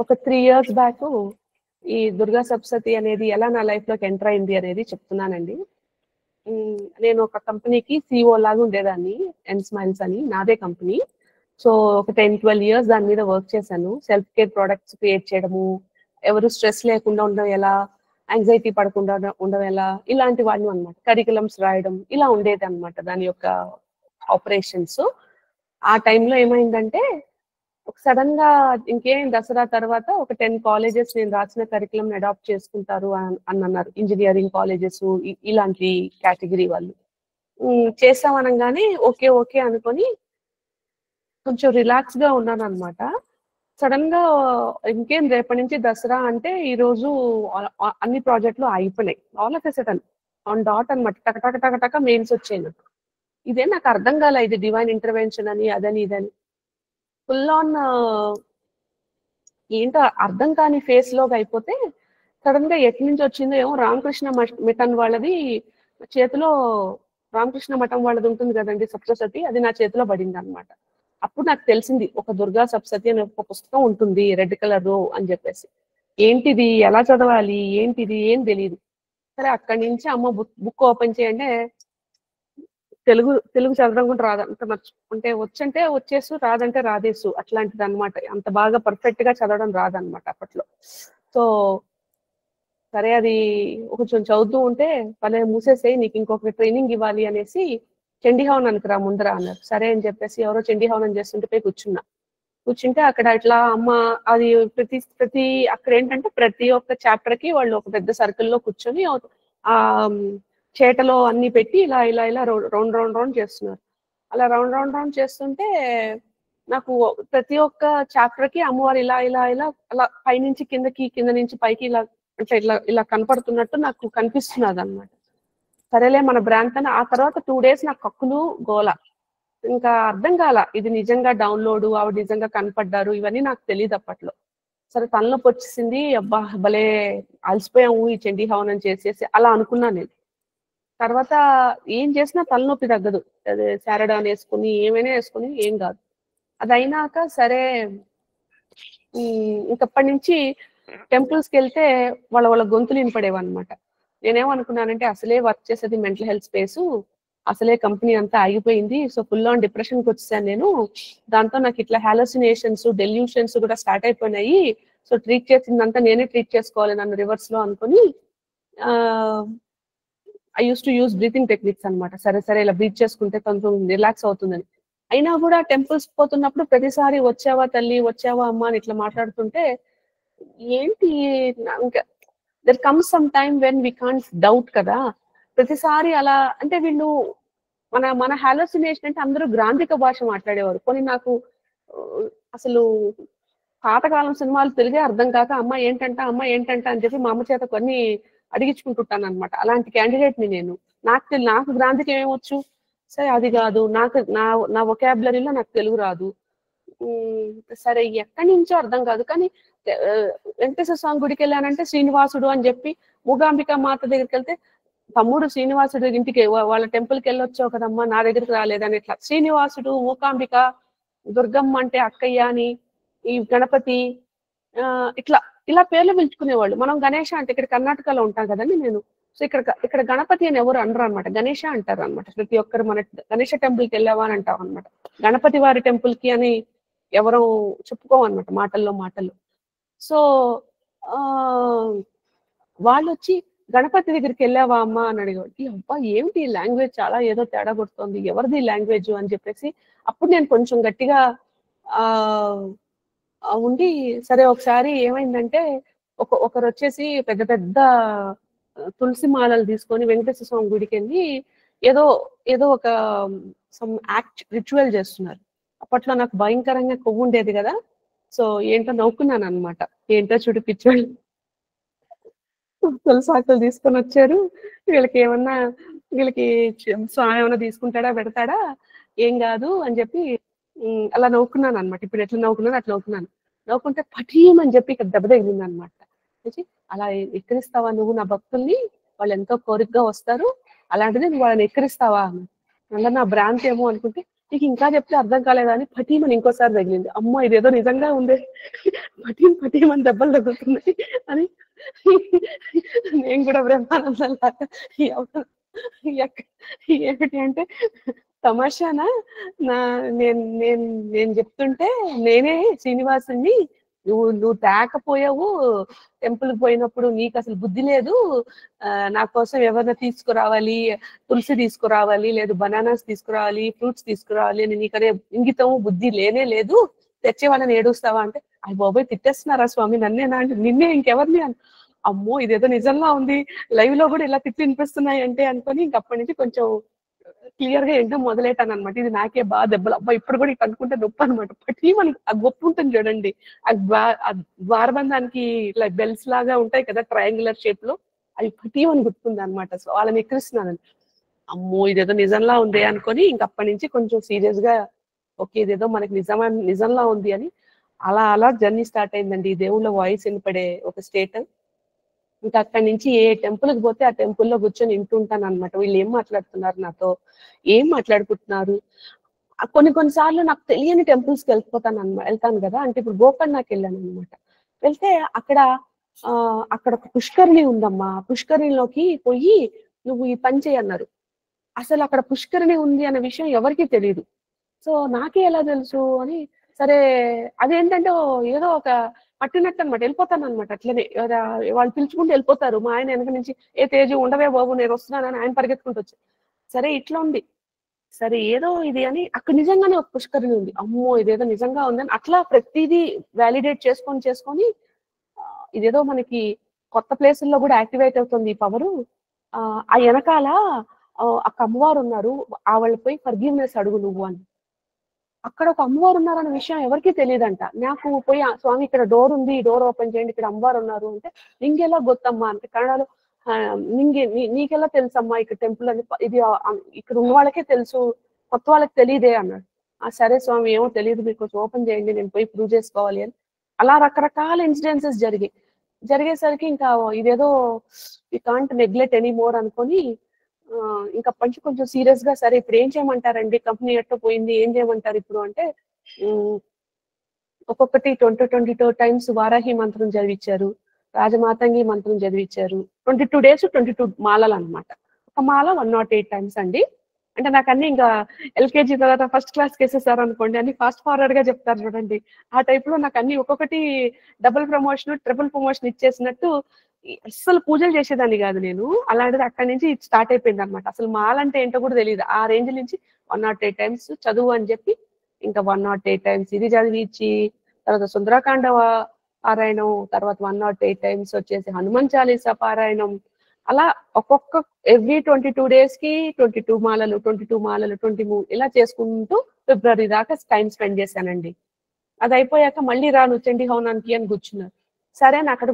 ఒక 3 years back ఈ దుర్గా సప్తశతి అనేది ఎలా నా లైఫ్ లోకి ఎంటర్ అయింది అనేది చెప్తున్నానండి. నేను ఒక కంపెనీకి CEO లాగా ఉండేదాన్ని, ఎన్ స్మైల్స్ అని నాదే కంపెనీ. సో ఒక 10-12 ఇయర్స్ దాని మీద వర్క్ చేశాను. సెల్ఫ్ కేర్ ప్రొడక్ట్స్ క్రియేట్ చేయడము, ఎవరు స్ట్రెస్ లేకుండా ఉండడం ఎలా, యాంగ్జైటీ పడకుండా ఉండడం ఎలా, ఇలాంటి వాడిని అనమాట. కరికులమ్స్ రాయడం ఇలా ఉండేది అనమాట దాని యొక్క ఆపరేషన్స్. ఆ టైంలో ఏమైందంటే సడన్ గా ఇంకేం దసరా తర్వాత ఒక 10 కాలేజెస్ నేను రాసిన కరికులం అడాప్ట్ చేసుకుంటారు అని అన్నారు. ఇంజనీరింగ్ కాలేజెస్ ఇలాంటి కేటగిరీ వాళ్ళు. చేస్తామనగానే ఓకే ఓకే అనుకొని కొంచెం రిలాక్స్ గా ఉన్నాను అనమాట. సడన్ గా ఇంకేం రేపటి నుంచి దసరా అంటే ఈ రోజు అన్ని ప్రాజెక్టులు అయిపోయినాయి. All of a sudden on dot అనమాట. టక టక టక టక మెయిల్స్ వచ్చాయి నాకు. ఇదే నాకు అర్థం కాల, ఇది డివైన్ ఇంటర్వెన్షన్ అని అదని ఇదని. ఫుల్ ఆన్ ఏంటో అర్థం కాని ఫేస్ లోకి అయిపోతే సడన్ గా ఎక్కడి నుంచి వచ్చిందో ఏమో రామకృష్ణ మిఠన్ వాళ్ళది చేతిలో, రామకృష్ణ మఠం వాళ్ళది ఉంటుంది కదండి సప్తశతి, అది నా చేతిలో పడింది అనమాట. అప్పుడు నాకు తెలిసింది ఒక దుర్గా సప్తశతి అనే ఒక పుస్తకం ఉంటుంది రెడ్ కలర్ అని చెప్పేసి. ఏంటిది, ఎలా చదవాలి, ఏంటిది ఏం తెలియదు. సరే అక్కడి నుంచి అమ్మ బుక్ ఓపెన్ చేయండి, తెలుగు తెలుగు చదవడం కూడా రాదు అంత అంటే వచ్చంటే వచ్చేసు, రాదంటే రాదేసు, అట్లాంటిది అనమాట. అంత బాగా పర్ఫెక్ట్ గా చదవడం రాదనమాట అప్పట్లో. సో సరే అది కొంచెం చదువుతూ ఉంటే పలే మూసేసేయి, నీకు ఇంకొక ట్రైనింగ్ ఇవ్వాలి అనేసి చండీ హవనానికి రా ముందర అన్నారు. సరే అని చెప్పేసి ఎవరో చండీ హవనం చేస్తుంటే పోయి కూర్చుంటే అక్కడ ఇట్లా అమ్మ అది ప్రతి అక్కడ ఏంటంటే ప్రతి ఒక్క చాప్టర్ కి వాళ్ళు ఒక పెద్ద సర్కిల్లో కూర్చొని ఆ చేటలో అన్ని పెట్టి ఇలా ఇలా ఇలా రౌండ్ రౌండ్ రౌండ్ చేస్తున్నారు. అలా రౌండ్ రౌండ్ రౌండ్ చేస్తుంటే నాకు ప్రతి ఒక్క చాప్టర్ కి అమ్మవారు ఇలా ఇలా ఇలా అలా పైనుంచి కిందకి, కింద నుంచి పైకి ఇలా అంటే ఇలా ఇలా కనపడుతున్నట్టు నాకు కనిపిస్తున్నది అనమాట. సరేలే మన బ్రాంచ్ అని. ఆ తర్వాత 2 days నాకు కక్కులు గోల, ఇంకా అర్థం కాల ఇది నిజంగా డౌన్లోడ్, ఆవిడ నిజంగా కనపడ్డారు, ఇవన్నీ నాకు తెలియదు అప్పట్లో. సరే తలనొప్పి వచ్చేసింది, అబ్బా భలే అలసిపోయాము ఈ చండీ హవనం చేసేసి అలా అనుకున్నాను నేను. తర్వాత ఏం చేసినా తలనొప్పి తగ్గదు. అదే శారడాన్ వేసుకుని ఏమైనా వేసుకుని ఏం కాదు. అది అయినాక సరే ఇంకప్పటి నుంచి టెంపుల్స్కి వెళ్తే వాళ్ళ గొంతులు వినపడేవన్నమాట. నేనేమనుకున్నానంటే అసలే వర్క్ చేసేది మెంటల్ హెల్త్ స్పేసు, అసలే కంపెనీ అంతా ఆగిపోయింది, సో ఫుల్ ఆన్ డిప్రెషన్కి వచ్చేసాను నేను. దాంతో నాకు ఇట్లా హాలోసినేషన్స్, డెల్యూషన్స్ కూడా స్టార్ట్ అయిపోయినాయి. సో ట్రీట్ చేసిందంతా నేనే ట్రీట్ చేసుకోవాలి నన్ను రివర్స్ లో అనుకుని I use to use breathing techniques అనమాట. సరే ఇలా బ్రీత్ చేసుకుంటే కొంచెం రిలాక్స్ అవుతుందని. అయినా కూడా టెంపుల్స్ పోతున్నప్పుడు ప్రతిసారి వచ్చావా తల్లి, వచ్చావా అమ్మ అని ఇట్లా మాట్లాడుతుంటే ఏంటి ఇంకా there comes some time when we can't doubt కదా. ప్రతిసారి అలా అంటే వీళ్ళు మన హాలోసినేషన్ అంటే అందరూ గ్రాంధిక భాష మాట్లాడేవారు. కొన్ని నాకు అసలు పాతకాలం సినిమాలు తెలుగే అర్థం కాక అమ్మ ఏంటంట అని చెప్పి మా అమ్మ చేత కొన్ని అడిగించుకుంటుంటాను అనమాట. అలాంటి క్యాండిడేట్ ని నేను. నాకు గ్రాంధికి ఏమొచ్చు, సరే అది కాదు, నాకు నా వొకాబులరీలో నాకు తెలుగు రాదు. సరే ఎక్కడి నుంచో అర్థం కాదు. కానీ వెంకటేశ్వర స్వామి గుడికి వెళ్ళానంటే శ్రీనివాసుడు అని చెప్పి, మూగాంబిక మాత దగ్గరికి వెళ్తే తమ్ముడు శ్రీనివాసుడు ఇంటికి వాళ్ళ టెంపుల్కి వెళ్ళొచ్చావు కదమ్మా, నా దగ్గరికి రాలేదని. ఇట్లా శ్రీనివాసుడు, మూకాంబిక, దుర్గమ్మ అంటే అక్కయ్య అని, ఈ గణపతి ఇట్లా ఇలా పేర్లు పిలుచుకునేవాళ్ళు. మనం గణేష అంటే ఇక్కడ కర్ణాటకలో ఉంటాం కదండి నేను. సో ఇక్కడ గణపతి అని ఎవరు అనరు అనమాట, గణేష అంటారు అనమాట. ప్రతి ఒక్కరు మన గణేష టెంపుల్కి వెళ్ళావా అని అంటాం అనమాట. గణపతి వారి టెంపుల్ కి అని ఎవరు చెప్పుకోమన్నమాట మాటల్లో. సో వాళ్ళు వచ్చి గణపతి దగ్గరికి వెళ్ళావా అమ్మా అని అడిగేవాడు. ఈ అబ్బా ఏమిటి లాంగ్వేజ్ చాలా ఏదో తేడా కొడుతోంది, ఎవరిది లాంగ్వేజ్ అని చెప్పేసి అప్పుడు నేను కొంచెం గట్టిగా ఉండి సరే ఒకసారి ఏమైందంటే ఒకరు వచ్చేసి పెద్ద పెద్ద తులసి మాలలు తీసుకొని వెంకటేశ్వర స్వామి గుడికి వెళ్ళి ఏదో ఒక సమ్ యాక్ట్ రిచువల్ చేస్తున్నారు. అప్పట్లో నాకు భయంకరంగా కొవ్వు ఉండేది కదా. సో ఏంటో నవ్వుకున్నాను అనమాట. ఏంటో చూడు పిచ్చోళ్ళు తులసాకులు తీసుకొని వచ్చారు, వీళ్ళకి స్వామి ఏమైనా తీసుకుంటాడా పెడతాడా, ఏం కాదు అని చెప్పి అలా నవ్వుకున్నాను అనమాట. ఇప్పుడు ఎట్లా నవ్వుకున్నాను అట్లా నవ్వుకుంటే పటీమని చెప్పి ఇక్కడ దెబ్బ తగిలింది అనమాట. అలా ఎక్కిరిస్తావా నువ్వు నా భక్తుల్ని, వాళ్ళు ఎంతో కోరికగా వస్తారు, అలాంటిది నువ్వు వాళ్ళని ఎక్కిరిస్తావా అలా నా భ్రాంతి ఏమో అనుకుంటే నీకు ఇంకా చెప్తే అర్థం కాలేదని పటీమని ఇంకోసారి తగిలింది. అమ్మో ఇదేదో నిజంగా ఉంది, పటీమని దెబ్బలు తగ్గుతున్నాయి అని నేను కూడా బ్రహ్మానందంలాగా ఎవరు ఏమిటి అంటే తమాషానా నా నేను నేను నేను చెప్తుంటే నేనే శ్రీనివాసుని నువ్వు తేకపోయావు టెంపుల్ పోయినప్పుడు, నీకు అసలు బుద్ధి లేదు, నా కోసం ఎవరిని తీసుకురావాలి, తులసి తీసుకురావాలి, లేదు బనానాస్ తీసుకురావాలి, ఫ్రూట్స్ తీసుకురావాలి అని నీకనే ఇంగితం బుద్ధి లేనే లేదు, తెచ్చే వాళ్ళని ఏడుస్తావా అంటే, అయ్య బాబోయ్ తిట్టేస్తున్నారా స్వామి నన్నేనా అంటే, నిన్నే ఇంకెవరిని అని. అమ్మో ఇదేదో నిజంగా ఉంది, లైవ్ లో కూడా ఇలా తిట్టి వినిపిస్తున్నాయి అంటే అనుకొని ఇంక అప్పటి నుంచి కొంచెం క్లియర్ గా ఏంటో మొదలెట్టాను అనమాట. ఇది నాకే బాగా దెబ్బలు, అబ్బా ఇప్పుడు కూడా ఇటు అనుకుంటే నొప్పి అనమాట. పట్టి మనకి ఆ గొప్ప ఉంటుంది చూడండి, ఆ ద్వారబంధానికి ఇట్లా బెల్స్ లాగా ఉంటాయి కదా ట్రయాంగులర్ షేప్ లో, అవి పట్టి అని గుర్తుంది అనమాట. సో వాళ్ళని ఎక్కిరిస్తున్నాను. అమ్మో ఇదేదో నిజంలా ఉంది అనుకొని ఇంక అప్పటి నుంచి కొంచెం సీరియస్ గా ఓకే ఇదేదో మనకి నిజంలా ఉంది అని అలా అలా జర్నీ స్టార్ట్ అయిందండి. ఈ దేవుళ్ళ వాయిస్ వినపడే ఒక స్టేట్. ఇంకా అక్కడి నుంచి ఏ టెంపుల్కి పోతే ఆ టెంపుల్లో కూర్చొని వింటుంటాను అనమాట. వీళ్ళు ఏం మాట్లాడుతున్నారు నాతో, ఏం మాట్లాడుకుంటున్నారు. కొన్ని కొన్ని సార్లు నాకు తెలియని టెంపుల్స్కి వెళ్తాను కదా. అంటే ఇప్పుడు గోకర్ణకి వెళ్ళాను అనమాట. వెళ్తే అక్కడ ఒక పుష్కరిణి ఉందమ్మా. పుష్కరిణిలోకి పోయి నువ్వు ఈ పని చేయి అన్నారు. అసలు అక్కడ పుష్కరిణి ఉంది అనే విషయం ఎవరికీ తెలియదు. సో నాకే ఎలా తెలుసు అని, సరే అదేంటంటే ఏదో ఒక పట్టినట్టు అనమాట. వెళ్ళిపోతాను అనమాట అట్లనే. వాళ్ళు పిలుచుకుంటూ వెళ్ళిపోతారు. మా ఆయన వెనక నుంచి ఏ తేజు ఉండవే బాబు నేను వస్తున్నానని ఆయన పరిగెత్తుకుంటూ వచ్చి, సరే ఇట్లా ఉంది, సరే ఏదో ఇది అని అక్కడ నిజంగానే ఒక పుష్కరిణి ఉంది. అమ్మో ఇదేదో నిజంగా ఉందని అట్లా ప్రతిదీ వ్యాలిడేట్ చేసుకొని ఇదేదో మనకి కొత్త ప్లేసుల్లో కూడా యాక్టివేట్ అవుతుంది ఈ పవరు. ఆ వెనకాల ఒక అమ్మవారు ఉన్నారు, వాళ్ళ పోయి ఫర్గివ్నెస్ అడుగు నువ్వు అని. అక్కడ ఒక అమ్మవారు ఉన్నారన్న విషయం ఎవరికీ తెలియదంట. నాకు పోయి స్వామి ఇక్కడ డోర్ ఉంది, డోర్ ఓపెన్ చేయండి, ఇక్కడ అమ్మవారు ఉన్నారు అంటే, నింగెలా గొత్తమ్మా అంటే కన్నడలో నీకెలా తెలుసమ్మా ఇక్కడ టెంపుల్ అని, ఇది ఇక్కడ ఉన్న వాళ్ళకే తెలుసు, కొత్త వాళ్ళకి తెలియదే అన్నాడు. సరే స్వామి ఏమో తెలియదు, మీకు ఓపెన్ చేయండి నేను పోయి ప్రూవ్ చేసుకోవాలి అని. అలా రకరకాల ఇన్సిడెన్సెస్ జరిగేసరికి ఇంకా ఇదేదో ఈ కాంట్ నెగ్లెక్ట్ ఎనీ మోర్ అనుకొని ఇంకా పంచి కొంచెం సీరియస్ గా, సరే ఇప్పుడు ఏం చేయమంటారండి, కంపెనీ ఎట్టో పోయింది, ఏం చేయమంటారు ఇప్పుడు అంటే, ఒక్కొక్కటి 22 టైమ్స్ వారాహి మంత్రం చదివించారు, రాజమాతంగి మంత్రం చదివించారు. 22 days 22 మాలలు అనమాట. ఒక మాల 108 టైమ్స్ అండి. అంటే నాకు అన్ని ఇంకా ఎల్కేజీ తర్వాత ఫస్ట్ క్లాస్ కేసేసారు అనుకోండి, అన్ని ఫాస్ట్ ఫార్వర్డ్ గా చెప్తారు చూడండి. ఆ టైప్ లో నాకు అన్ని ఒక్కొక్కటి డబుల్ ప్రమోషన్ ట్రిపుల్ ప్రమోషన్ ఇచ్చేసినట్టు. అస్సలు పూజలు చేసేదాన్ని కాదు నేను. అలాంటిది అక్కడి నుంచి స్టార్ట్ అయిపోయింది అనమాట. అసలు మాల అంటే ఏంటో కూడా తెలియదు. ఆ రేంజ్ నుంచి 108 టైమ్స్ చదువు అని చెప్పి ఇంకా 108 టైమ్స్ ఇది చదివించి, తర్వాత సుందరకాండ పారాయణం, తర్వాత 108 టైమ్స్ వచ్చేసి హనుమాన్ చాలీసా పారాయణం. అలా ఒక్కొక్క ఎవ్రీ 22 days కి 22 మాలలు 22 ఇలా చేసుకుంటూ ఫిబ్రవరి దాకా టైం స్పెండ్ చేశానండి. అది అయిపోయాక మళ్ళీ రాను చండీ హవనానికి అని కూర్చున్నారు. సరే అని అక్కడ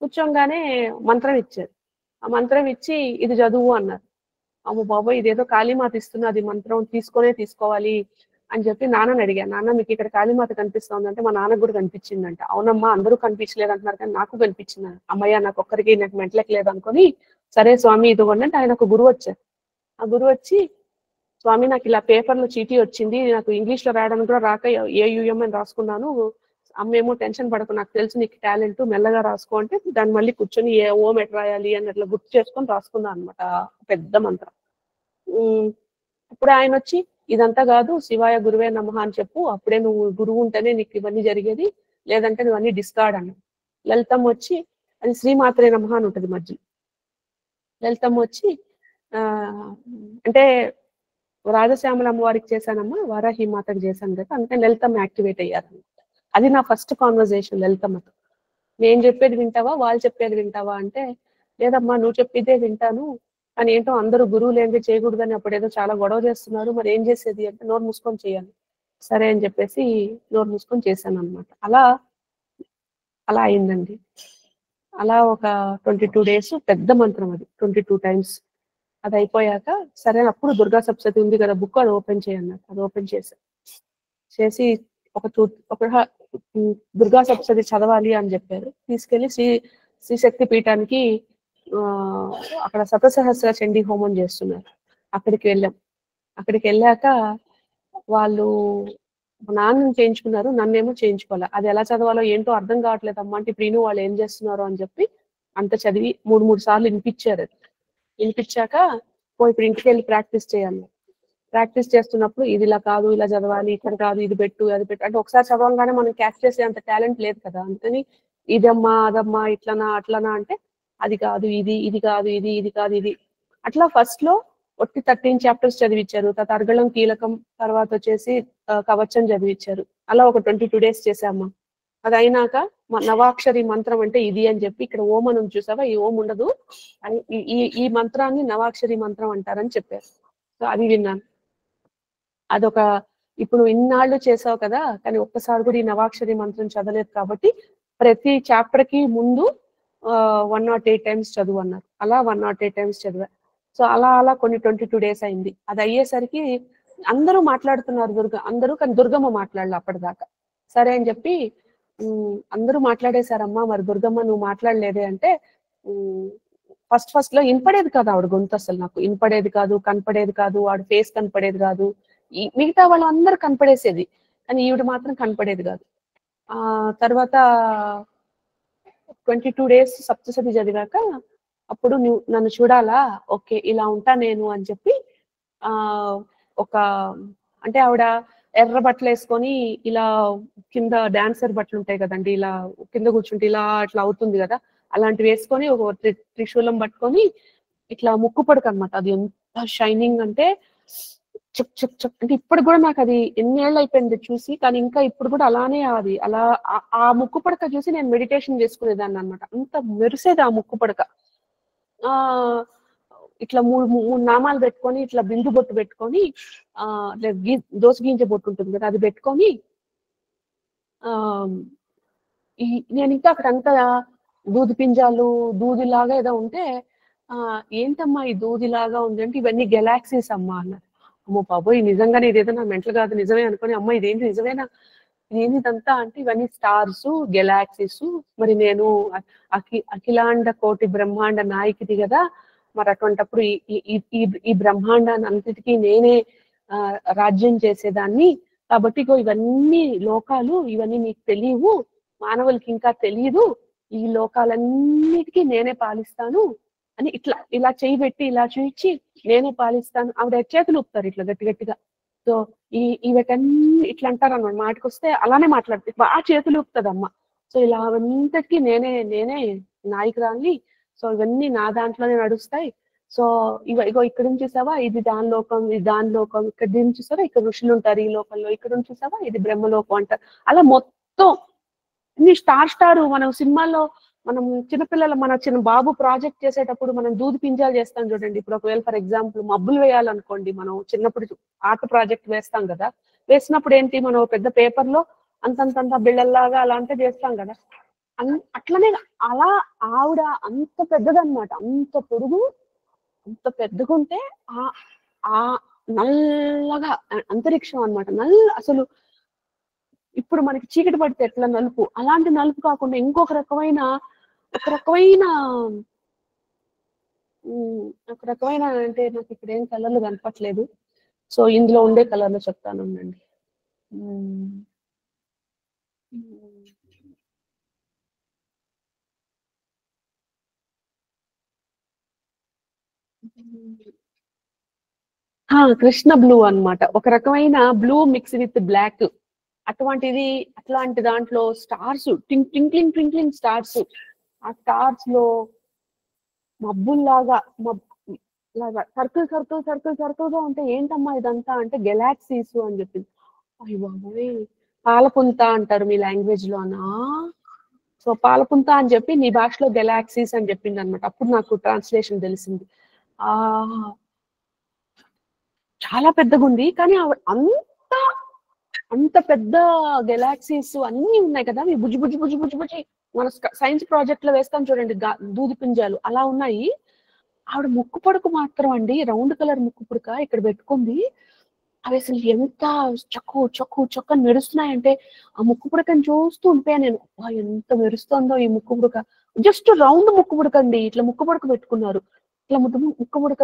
కూర్చోగానే మంత్రం ఇచ్చారు. ఆ మంత్రం ఇచ్చి ఇది చదువు అన్నారు. అమ్మ బాబోయ్ ఇదేదో కాళీమాత ఇస్తున్నది మంత్రం, తీసుకోవాలి అని చెప్పి నాన్నని అడిగాను. నాన్న మీకు ఇక్కడ కాళీమాత కనిపిస్తుంది అంటే, మా నాన్నకు కూడా కనిపించిందంట. అవునమ్మా అందరూ కనిపించలేదు అంటున్నారు కానీ నాకు కనిపించింది. అమ్మయ్య నాకు ఒక్కరికి నాకు మెంటలకి లేదు అనుకొని, సరే స్వామి ఇదిగోండి అంటే ఆయన ఒక గురువు వచ్చారు. ఆ గురువు వచ్చి, స్వామి నాకు ఇలా పేపర్లో చీటీ వచ్చింది, నాకు ఇంగ్లీష్ లో రాయడానికి కూడా రాక AUM అని రాసుకున్నాను, అమ్మేమో టెన్షన్ పడకు నాకు తెలుసు నీకు టాలెంట్, మెల్లగా రాసుకో అంటే దాన్ని మళ్ళీ కూర్చొని ఓం ఎట్ రాయాలి అని అట్లా గుర్తు చేసుకొని రాసుకున్నాను అనమాట పెద్ద మంత్రం. ఇప్పుడు ఆయన వచ్చి ఇదంతా కాదు, శివాయ గురువే నమః అని చెప్పు, అప్పుడే నువ్వు గురువు ఉంటేనే నీకు ఇవన్నీ జరిగేది, లేదంటే నువ్వు అన్ని డిస్కార్డ్ అన్న. లలితం వచ్చి అది శ్రీమాత్రే నమః అని ఉంటుంది మధ్యలో. లలితం వచ్చి అంటే రాజశ్యామల అమ్మవారికి చేశానమ్మా, వారాహి మాతకు చేశాను కదా, అంటే లలితం యాక్టివేట్ అయ్యారు. అది నా ఫస్ట్ కాన్వర్జేషన్ లలితమ్మతో. నేను చెప్పేది వింటావా వాళ్ళు చెప్పేది వింటావా అంటే, లేదమ్మా నువ్వు చెప్పేదే వింటాను, కానీ ఏంటో అందరూ గురువులు ఏంటి చేయకూడదని అప్పుడు ఏదో చాలా గొడవ చేస్తున్నారు, మరి ఏం చేసేది అంటే నోరు మూసుకొని చేయాలి. సరే అని చెప్పేసి నోరు మూసుకొని చేశాను అనమాట. అలా అయిందండి. అలా ఒక 22 days పెద్ద మంత్రం అది 22 times. అది అయిపోయాక సరే అప్పుడు దుర్గా సప్తశతి ఉంది కదా బుక్, అది ఓపెన్ చేయన్నారు. అది ఓపెన్ చేసి ఒక దుర్గా సప్తశతి చదవాలి అని చెప్పారు. తీసుకెళ్లి శ్రీ శక్తి పీఠానికి అక్కడ శతసహస్ర చండీ హోమం చేస్తున్నారు. అక్కడికి వెళ్ళాక వాళ్ళు నాన్నని చేయించుకున్నారు, నన్నేమో చేయించుకోవాలి. అది ఎలా చదవాలో ఏంటో అర్థం కావట్లేదమ్మా అంటే ప్రీను వాళ్ళు ఏం చేస్తున్నారు అని చెప్పి అంత చదివి 3 సార్లు వినిపించారు. వినిపించాక ఇప్పుడు ఇంటికి వెళ్ళి ప్రాక్టీస్ చేయాలి. ప్రాక్టీస్ చేస్తున్నప్పుడు ఇది ఇలా కాదు, ఇలా చదవాలి, ఇక్కడ కాదు, ఇది పెట్టు, అది పెట్టు అంటే ఒకసారి చదవగానే మనం క్యాచ్ చేసే అంత టాలెంట్ లేదు కదా. అందుకని ఇదమ్మా అదమ్మా ఇట్లనా అట్లనా అంటే అది కాదు ఇది, ఇది కాదు ఇది, ఇది కాదు ఇది. అట్లా ఫస్ట్ లో ఒట్టి 13 చాప్టర్స్ చదివించారు. తర్వాత అర్గళం కీలకం, తర్వాత వచ్చేసి కవచం చదివించారు. అలా ఒక 22 days చేసామా. అది అయినాక నవాక్షరి మంత్రం అంటే ఇది అని చెప్పి ఇక్కడ ఓం అని చూసావా, ఈ ఓం ఉండదు, ఈ మంత్రాన్ని నవాక్షరి మంత్రం అంటారని చెప్పారు. సో అది విన్నాను. అదొక ఇప్పుడు ఇన్నాళ్ళు చేసావు కదా, కానీ ఒక్కసారి కూడా ఈ నవాక్షరి మంత్రం చదవలేదు కాబట్టి ప్రతి చాప్టర్ కి ముందు 108 times చదువు అన్నారు. అలా 108 times చదివా. సో అలా అలా కొన్ని 22 days అయింది. అది అయ్యేసరికి అందరూ మాట్లాడుతున్నారు అందరూ, కానీ దుర్గమ్మ మాట్లాడలే అప్పటిదాకా. సరే అని చెప్పి అందరూ మాట్లాడేశారమ్మా, మరి దుర్గమ్మ నువ్వు మాట్లాడలేదే అంటే ఫస్ట్ లో వినపడేది కాదు ఆవిడ గొంతు. అసలు నాకు వినపడేది కాదు, కనపడేది కాదు, ఆవిడ ఫేస్ కనపడేది కాదు. మిగతా వాళ్ళందరూ కనపడేసేది, కానీ ఈవిడ మాత్రం కనపడేది కాదు. తర్వాత 22 days సప్తశతి చదివాక అప్పుడు నువ్వు నన్ను చూడాలా, ఓకే ఇలా ఉంటా నేను అని చెప్పి ఒక అంటే ఆవిడ ఎర్ర బట్టలు వేసుకొని ఇలా కింద డాన్సర్ బట్టలు ఉంటాయి కదండి, ఇలా కింద కూర్చుంటే ఇలా అట్లా అవుతుంది కదా, అలాంటివి వేసుకొని ఒక త్రిశూలం పట్టుకొని ఇట్లా ముక్కు పడక అనమాట. అది ఎంత షైనింగ్ అంటే చెక్ చెక్ చెక్ అంటే ఇప్పుడు కూడా నాకు అది ఎన్నేళ్ళు అయిపోయింది చూసి, కానీ ఇంకా ఇప్పుడు కూడా అలానే అది అలా ఆ ముక్కు పడక చూసి నేను మెడిటేషన్ చేసుకునేదాన్ని అనమాట. అంత మెరిసేది ఆ ముక్కు పడక. ఇట్లా మూడు నామాలు పెట్టుకొని ఇట్లా బిందు బొట్టు పెట్టుకొని దోస గింజ బొట్టు ఉంటుంది కదా, అది పెట్టుకొని నేను ఇంకా అక్కడ అంతా దూది పింజాలు దూదిలాగా ఏదో ఉంటే ఏంటమ్మా ఈ దూదిలాగా ఉంది అంటే ఇవన్నీ గెలాక్సీస్ అమ్మా అన్నారు. అమ్మో బాబోయ్ నిజంగానే ఇదేదో నా మెంటల్ కాదు నిజమే అనుకుని, అమ్మ ఇదేంటి నిజమేనా, ఇదేంటి ఇదంతా అంటే ఇవన్నీ స్టార్స్ గెలాక్సీస్. మరి నేను అఖిలాండ కోటి బ్రహ్మాండ నాయకిది కదా, మరి అటువంటిప్పుడు ఈ బ్రహ్మాండాన్ని అంతటికీ నేనే రాజ్యం చేసేదాన్ని కాబట్టి ఇవన్నీ లోకాలు, ఇవన్నీ నీకు తెలియవు, మానవులకి ఇంకా తెలియదు, ఈ లోకాలన్నిటికీ నేనే పాలిస్తాను అని ఇట్లా ఇలా చేయి పెట్టి ఇలా చూపించి నేనే పాలిస్తాను. ఆవిడ చేతులు ఊపుతారు ఇట్లా గట్టి గట్టిగా. సో వీటన్ని ఇట్లా అంటారు అన్నమాట. మాటకు వస్తే అలానే మాట్లాడుతుంది, బాగా చేతులు ఊపుతుంది అమ్మ. సో ఇలా అవంతటికీ నేనే నాయకురాల్ని, సో ఇవన్నీ నా దాంట్లోనే నడుస్తాయి. సో ఇగో ఇక్కడ నుంచి చూసావా ఇది దాని లోకం, ఇది దాని లోకం, ఇక్కడ నుంచి చూసావా ఇక్కడ ఋషులు ఉంటారు ఈ లోకంలో, ఇక్కడ నుంచి చూసావా ఇది బ్రహ్మలోకం అంటారు. అలా మొత్తం స్టార్ మనం సినిమాల్లో మనం చిన్నపిల్లలు మన చిన్న బాబు ప్రాజెక్ట్ చేసేటప్పుడు మనం దూది పింజాలు చేస్తాం చూడండి. ఇప్పుడు ఒకవేళ ఫర్ ఎగ్జాంపుల్ మబ్బులు వేయాలనుకోండి, మనం చిన్నప్పుడు ఆర్ట్ ప్రాజెక్ట్ వేస్తాం కదా, వేసినప్పుడు ఏంటి మనం పెద్ద పేపర్ లో అంతంత బిళ్ళల్లాగా అలా అంటే చేస్తాం కదా, అట్లనే అలా ఆవిడ అంత పెద్దదన్నమాట, అంత పొడుగు, అంత పెద్దగుంటే ఆ నల్లగా అంతరిక్షం అన్నమాట. అసలు ఇప్పుడు మనకి చీకటి పడితే ఎట్లా నలుపు, అలాంటి నలుపు కాకుండా ఇంకొక రకమైన అంటే నాకు ఇక్కడ ఏం కలర్లు కనపట్లేదు. సో ఇందులో ఉండే కలర్లో చెప్తాను ఉండండి. కృష్ణ బ్లూ అన్నమాట, ఒక రకమైన బ్లూ మిక్స్ విత్ బ్లాక్. అట్లాంటి దాంట్లో స్టార్స్ ట్వింక్లింగ్ స్టార్స్, ఆ స్టార్స్ లో మబ్బుల్లాగా సర్కిల్ గా ఉంటే ఏంటమ్మా ఇదంతా అంటే గెలాక్సీస్ అని చెప్పింది. అయ్య బాబోయ్ పాలపుంత అంటారు మీ లాంగ్వేజ్ లో అన్నా, సో పాలపుంత అని చెప్పి నీ భాషలో గెలాక్సీస్ అని చెప్పింది అనమాట. అప్పుడు నాకు ట్రాన్స్లేషన్ తెలిసింది. చాలా పెద్దగా ఉంది, కానీ అంత పెద్ద గెలాక్సీస్ అన్ని ఉన్నాయి కదా, బుజ్జి బుజ్జి బుజ్జి బుజ్జి బుజ్జి మన సైన్స్ ప్రాజెక్ట్ లో వేస్తాం చూడండి దూది పింజాలు, అలా ఉన్నాయి. ఆవిడ ముక్కు పొడకు మాత్రం అండి రౌండ్ కలర్ ముక్కు పుడక ఇక్కడ పెట్టుకుంది. అవి అసలు ఎంత చొక్క మెరుస్తున్నాయంటే ఆ ముక్కు పుడకని చూస్తూ ఉంటే నేను ఎంత మెరుస్తుందో ఈ ముక్కు పుడక. జస్ట్ రౌండ్ ముక్కు పుడకండి, ఇట్లా ముక్కు పుడక పెట్టుకున్నారు. ఇట్లా ముక్కు ముడక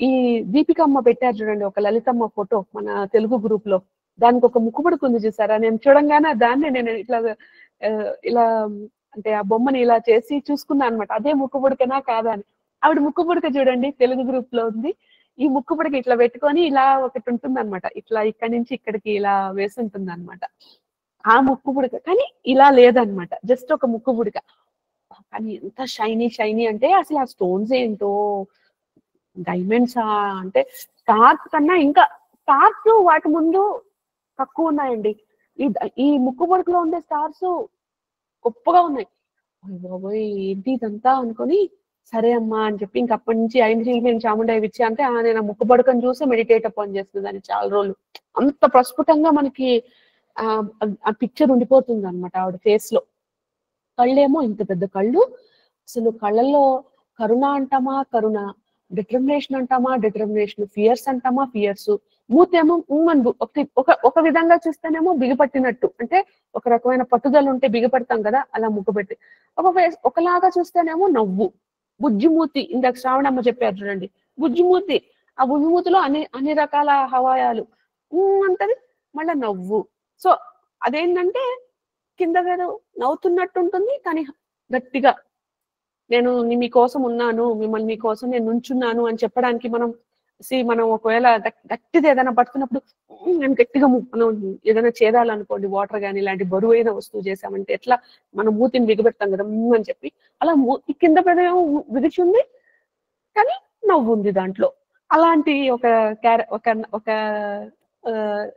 ఈ దీపికమ్మ పెట్టారు చూడండి ఒక లలితమ్మ ఫోటో మన తెలుగు గ్రూప్ లో, దానికి ఒక ముక్కు ముడక ఉంది చూసారా, నేను చూడంగానే దాన్ని నేను ఇట్లా ఇలా అంటే ఆ బొమ్మని ఇలా చేసి చూసుకున్నా అనమాట, అదే ముక్కు ముడకనా కాదా అని. ఆవిడ ముక్కు ముడక చూడండి తెలుగు గ్రూప్ లో ఉంది, ఈ ముక్కు ముడక ఇట్లా పెట్టుకొని ఇలా ఒకటి ఉంటుంది అనమాట, ఇట్లా ఇక్కడి నుంచి ఇక్కడికి ఇలా వేసి ఉంటుంది అనమాట ఆ ముక్కు పుడక. కానీ ఇలా లేదనమాట, జస్ట్ ఒక ముక్కు పుడక. కానీ ఎంత షైనీ షైనీ అంటే అసలు ఆ స్టోన్స్ ఏంటో, డైమండ్సా అంటే స్టార్స్ కన్నా ఇంకా స్టార్స్ వాటి ముందు తక్కువ ఉన్నాయండి. ఈ ముక్కు పుడకలో ఉండే స్టార్స్ గొప్పగా ఉన్నాయి. బాబోయ్ ఏంటి ఇదంతా అనుకొని, సరే అమ్మా అని చెప్పి ఇంక అప్పటి నుంచి నేను చాముండాయి ఇచ్చి అంటే నేను ముక్కు పడుకొని చూసి మెడిటేట్ అప్ చేస్తుందని చాలా రోజులు. అంత ప్రస్ఫుటంగా మనకి ఆ పిక్చర్ ఉండిపోతుంది అనమాట ఆవిడ ఫేస్ లో. కళ్ళేమో ఇంత పెద్ద కళ్ళు, అసలు కళ్ళల్లో కరుణ అంటామా కరుణ, డిటర్మినేషన్ అంటామా డిటర్మినేషన్, ఫియర్స్ అంటామా ఫియర్స్. మూతేమో ఒక విధంగా చూస్తేనేమో బిగిపట్టినట్టు, అంటే ఒక రకమైన పట్టుదల ఉంటే బిగపడతాం కదా అలా ముక్కు పెట్టి. ఒకలాగా చూస్తేనేమో నవ్వు, బుజ్జిమూతి, ఇందాక శ్రావణమ్మ చెప్పారు చూడండి బుజ్జిమూతి, ఆ బుజ్జిమూతిలో అన్ని రకాల హవాయాలు అంటది, మళ్ళీ నవ్వు. సో అదేంటంటే కింద నవ్వుతున్నట్టు ఉంటుంది కానీ గట్టిగా నేను మీకోసం ఉన్నాను, మిమ్మల్ని మీకోసం నేను నుంచున్నాను అని చెప్పడానికి మనం ఒకవేళ గట్టిది ఏదైనా పట్టుకున్నప్పుడు నేను గట్టిగా మనం ఏదైనా చేరాలనుకోండి, వాటర్ కానీ ఇలాంటి బరువైన వస్తువు చేసామంటే ఎట్లా మనం మూతిని బిగబెడతాం కదా అని చెప్పి, అలా కింద పెడేమో విడిచింది కానీ నవ్వు ఉంది దాంట్లో. అలాంటి ఒక ఒక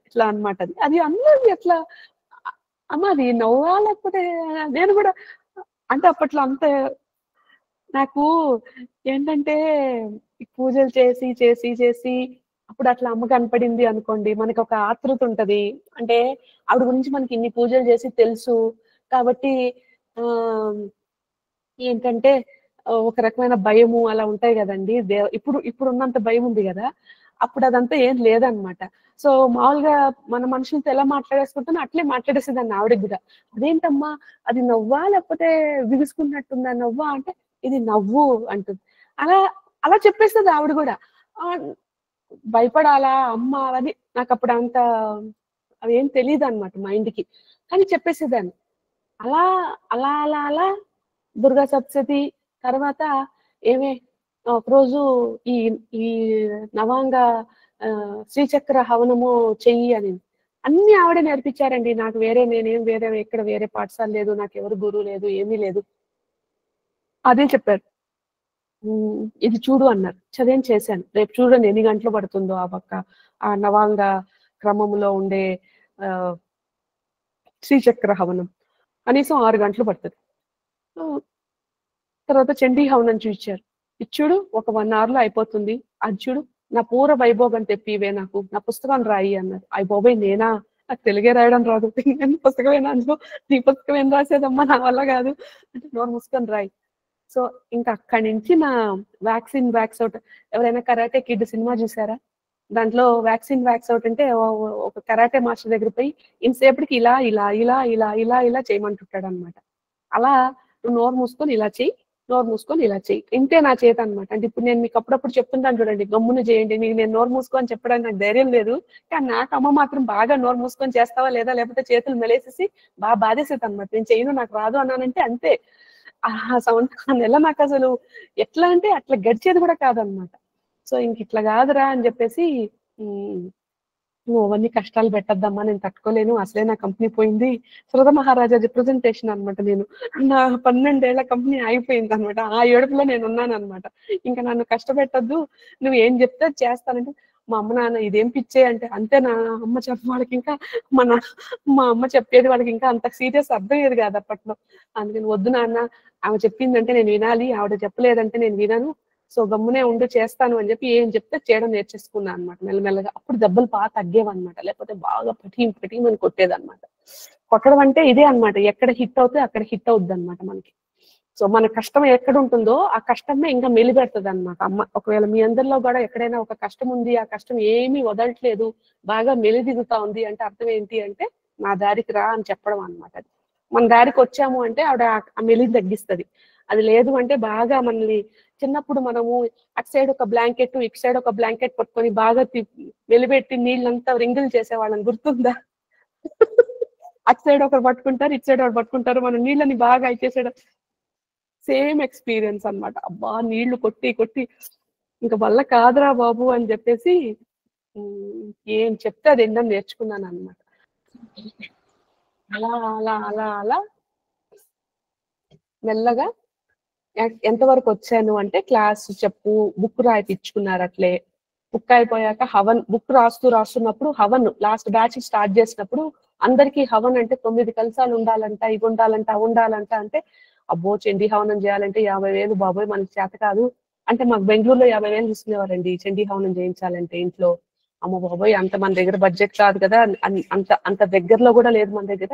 ఇట్లా అనమాట. అది అందరూ ఎట్లా అమ్మ అది నవ్వా లేకపోతే, నేను కూడా అంటే అప్పట్లో అంత నాకు ఏంటంటే పూజలు చేసి చేసి చేసి అప్పుడు అట్లా అమ్మ కనపడింది అనుకోండి, మనకి ఒక ఆతృత ఉంటది. అంటే ఆవిడ గురించి మనకి ఇన్ని పూజలు చేసి తెలుసు కాబట్టి ఆ ఏంటంటే ఒక రకమైన భయము అలా ఉంటాయి కదండి. ఇప్పుడు ఉన్నంత భయం ఉంది కదా, అప్పుడు అదంతా ఏం లేదనమాట. సో మామూలుగా మన మనుషులతో ఎలా మాట్లాడేసుకుంటానో అట్లే మాట్లాడేసేదాన్ని ఆవిడకి కూడా. అదేంటమ్మా అది నవ్వా లేకపోతే బిగుసుకున్నట్టుందా నవ్వా అంటే, ఇది నవ్వు అంటుంది. అలా అలా చెప్పేస్తుంది ఆవిడ కూడా. భయపడాలా అమ్మ అని నాకు అప్పుడు అంత అవేం తెలియదు అనమాట మైండ్కి, కానీ చెప్పేసేదాన్ని. అలా అలా అలా అలా దుర్గా సప్తశతి తర్వాత ఏమే ఒకరోజు ఈ ఈ నవాంగ శ్రీచక్ర హవనము చెయ్యి అని అన్ని ఆవిడే నేర్పించారండి నాకు. నేనేం ఎక్కడ వేరే పాఠశాల లేదు, నాకు ఎవరు గురువు లేదు, ఏమీ లేదు. అదే చెప్పారు, ఇది చూడు అన్నారు. చదివేం చేశాను. రేపు చూడండి ఎన్ని గంటలు పడుతుందో ఆ పక్క ఆ నవాంగ క్రమంలో ఉండే శ్రీచక్ర హవనం కనీసం 6 గంటలు పడుతుంది. తర్వాత చండీ హవనం చూపించారు. ఇచ్చుడు ఒక 1 hour లో అయిపోతుంది. అది చూడు నా పూర వైభోగం తెప్పివే, నాకు నా పుస్తకం రాయి అన్నారు. అయ్యి బాబోయ్ నేనా, నాకు తెలుగే రాయడం రాదు, పుస్తకమేనా అందులో, నీ పుస్తకం ఏం రాసేదమ్మా నా వల్ల కాదు అంటే, నోరు మూసుకొని రాయి. సో ఇంకా అక్కడి నుంచి నా వ్యాక్సిన్ వ్యాక్స్ అవుట్. ఎవరైనా కరాటే కిడ్ సినిమా చూసారా, దాంట్లో వ్యాక్సిన్ వ్యాక్స్ అవుట్ అంటే ఒక కరాటే మాస్టర్ దగ్గర పోయి ఇంతసేపటికి ఇలా ఇలా ఇలా ఇలా ఇలా ఇలా చేయమంటుంటాడు అనమాట. అలా నువ్వు నోరు మూసుకొని ఇలా చెయ్యి, నోరు మూసుకొని ఇలా చెయ్యి, ఇంతే నా చేత అనమాట. అంటే ఇప్పుడు నేను మీకు అప్పుడప్పుడు చెప్తుంటాను చూడండి, గమ్మున చేయండి, మీకు నేను నోరు మూసుకొని చెప్పడానికి నాకు ధైర్యం లేదు, కానీ నాకు అమ్మ మాత్రం బాగా నోరు మూసుకొని చేస్తావా లేదా, లేకపోతే చేతులు మెలేసేసి బాగా బాధేసేది అనమాట. నేను చేయను, నాకు రాదు అన్నానంటే అంతే. ఆ నెల నాకు అసలు ఎట్లా అంటే అట్లా గడిచేది కూడా కాదనమాట. సో ఇంక ఇట్లా కాదురా అని చెప్పేసి, నువ్వు అవన్నీ కష్టాలు పెట్టద్దమ్మా, నేను తట్టుకోలేను, అసలే నా కంపెనీ పోయింది. సురద మహారాజా రిప్రజెంటేషన్ అనమాట. నేను నా 12 ఏళ్ల కంపెనీ అయిపోయింది అనమాట. ఆ ఏడుపులో నేను ఉన్నాను అనమాట. ఇంకా నన్ను కష్టపెట్టద్దు, నువ్వు ఏం చెప్తే చేస్తానంటే, మా అమ్మ నాన్న ఇదేం పిచ్చే అంటే, అంతే నా అమ్మ వాళ్ళకి ఇంకా మా అమ్మ చెప్పేది వాళ్ళకి ఇంకా అంత సీరియస్ అర్థమయ్యేది కాదు అప్పట్లో. అందుకని వద్దు నాన్న, ఆమె చెప్పిందంటే నేను వినాలి, ఆవిడ చెప్పలేదంటే నేను వినను, సో గమ్మునే ఉండి చేస్తాను అని చెప్పి ఏం చెప్తే చేయడం నేర్చేసుకున్నాను అనమాట మెల్లమెల్లగా. అప్పుడు దెబ్బలు బాగా తగ్గేవన్నమాట, లేకపోతే బాగా పటీమని కొట్టేదన్నమాట. కొట్టడం అంటే ఇదే అనమాట, ఎక్కడ హిట్ అవుతే అక్కడ హిట్ అవుద్ది అనమాట మనకి. సో మన కష్టం ఎక్కడ ఉంటుందో ఆ కష్టమే ఇంకా మెలిపెడుతుంది అనమాట అమ్మ. ఒకవేళ మీ అందరిలో కూడా ఎక్కడైనా ఒక కష్టం ఉంది, ఆ కష్టం ఏమీ వదలట్లేదు, బాగా మెలిదిగుతా ఉంది అంటే అర్థం ఏంటి అంటే, నా దారికి రా అని చెప్పడం అనమాట. మన దారికి వచ్చాము అంటే ఆవిడ ఆ మెలిని తగ్గిస్తుంది. అది లేదు అంటే బాగా మనల్ని చిన్నప్పుడు మనము అటు సైడ్ ఒక బ్లాంకెట్ ఇటు సైడ్ ఒక బ్లాంకెట్ పట్టుకొని బాగా వెలిపెట్టి నీళ్ళంతా రింగులు చేసేవాళ్ళని గుర్తుందా? అటు సైడ్ ఒకరు పట్టుకుంటారు, ఇటు సైడ్ ఒకరు పట్టుకుంటారు, మనం నీళ్ళని బాగా ఇచ్చేసాడు. సేమ్ ఎక్స్పీరియన్స్ అన్నమాట. అబ్బా నీళ్లు కొట్టి కొట్టి ఇంకా వల్ల కాదురా బాబు అని చెప్పేసి ఏం చెప్తే అది ఏంటని నేర్చుకున్నాను అనమాట. అలా అలా అలా అలా మెల్లగా ఎంతవరకు వచ్చాను అంటే క్లాస్ చెప్పు, బుక్ రాయిపించుకున్నారు అట్లే. బుక్ అయిపోయాక హవన్, బుక్ రాస్తున్నప్పుడు హవన్ లాస్ట్ బ్యాచ్ స్టార్ట్ చేసినప్పుడు అందరికీ హవన్ అంటే 9 కలశాలు ఉండాలంట, ఇవి ఉండాలంట, అవి ఉండాలంట అంటే అబ్బో చండీ హవనం చేయాలంటే 50,000 బాబోయ్ మనకి చేత కాదు అంటే, మాకు బెంగళూరులో 50,000 తీసుకునేవారండి చండీ హవనం చేయించాలంటే ఇంట్లో. అమ్మ బాబోయ్ అంత మన దగ్గర బడ్జెట్ కాదు కదా, అంత అంత దగ్గరలో కూడా లేదు మన దగ్గర.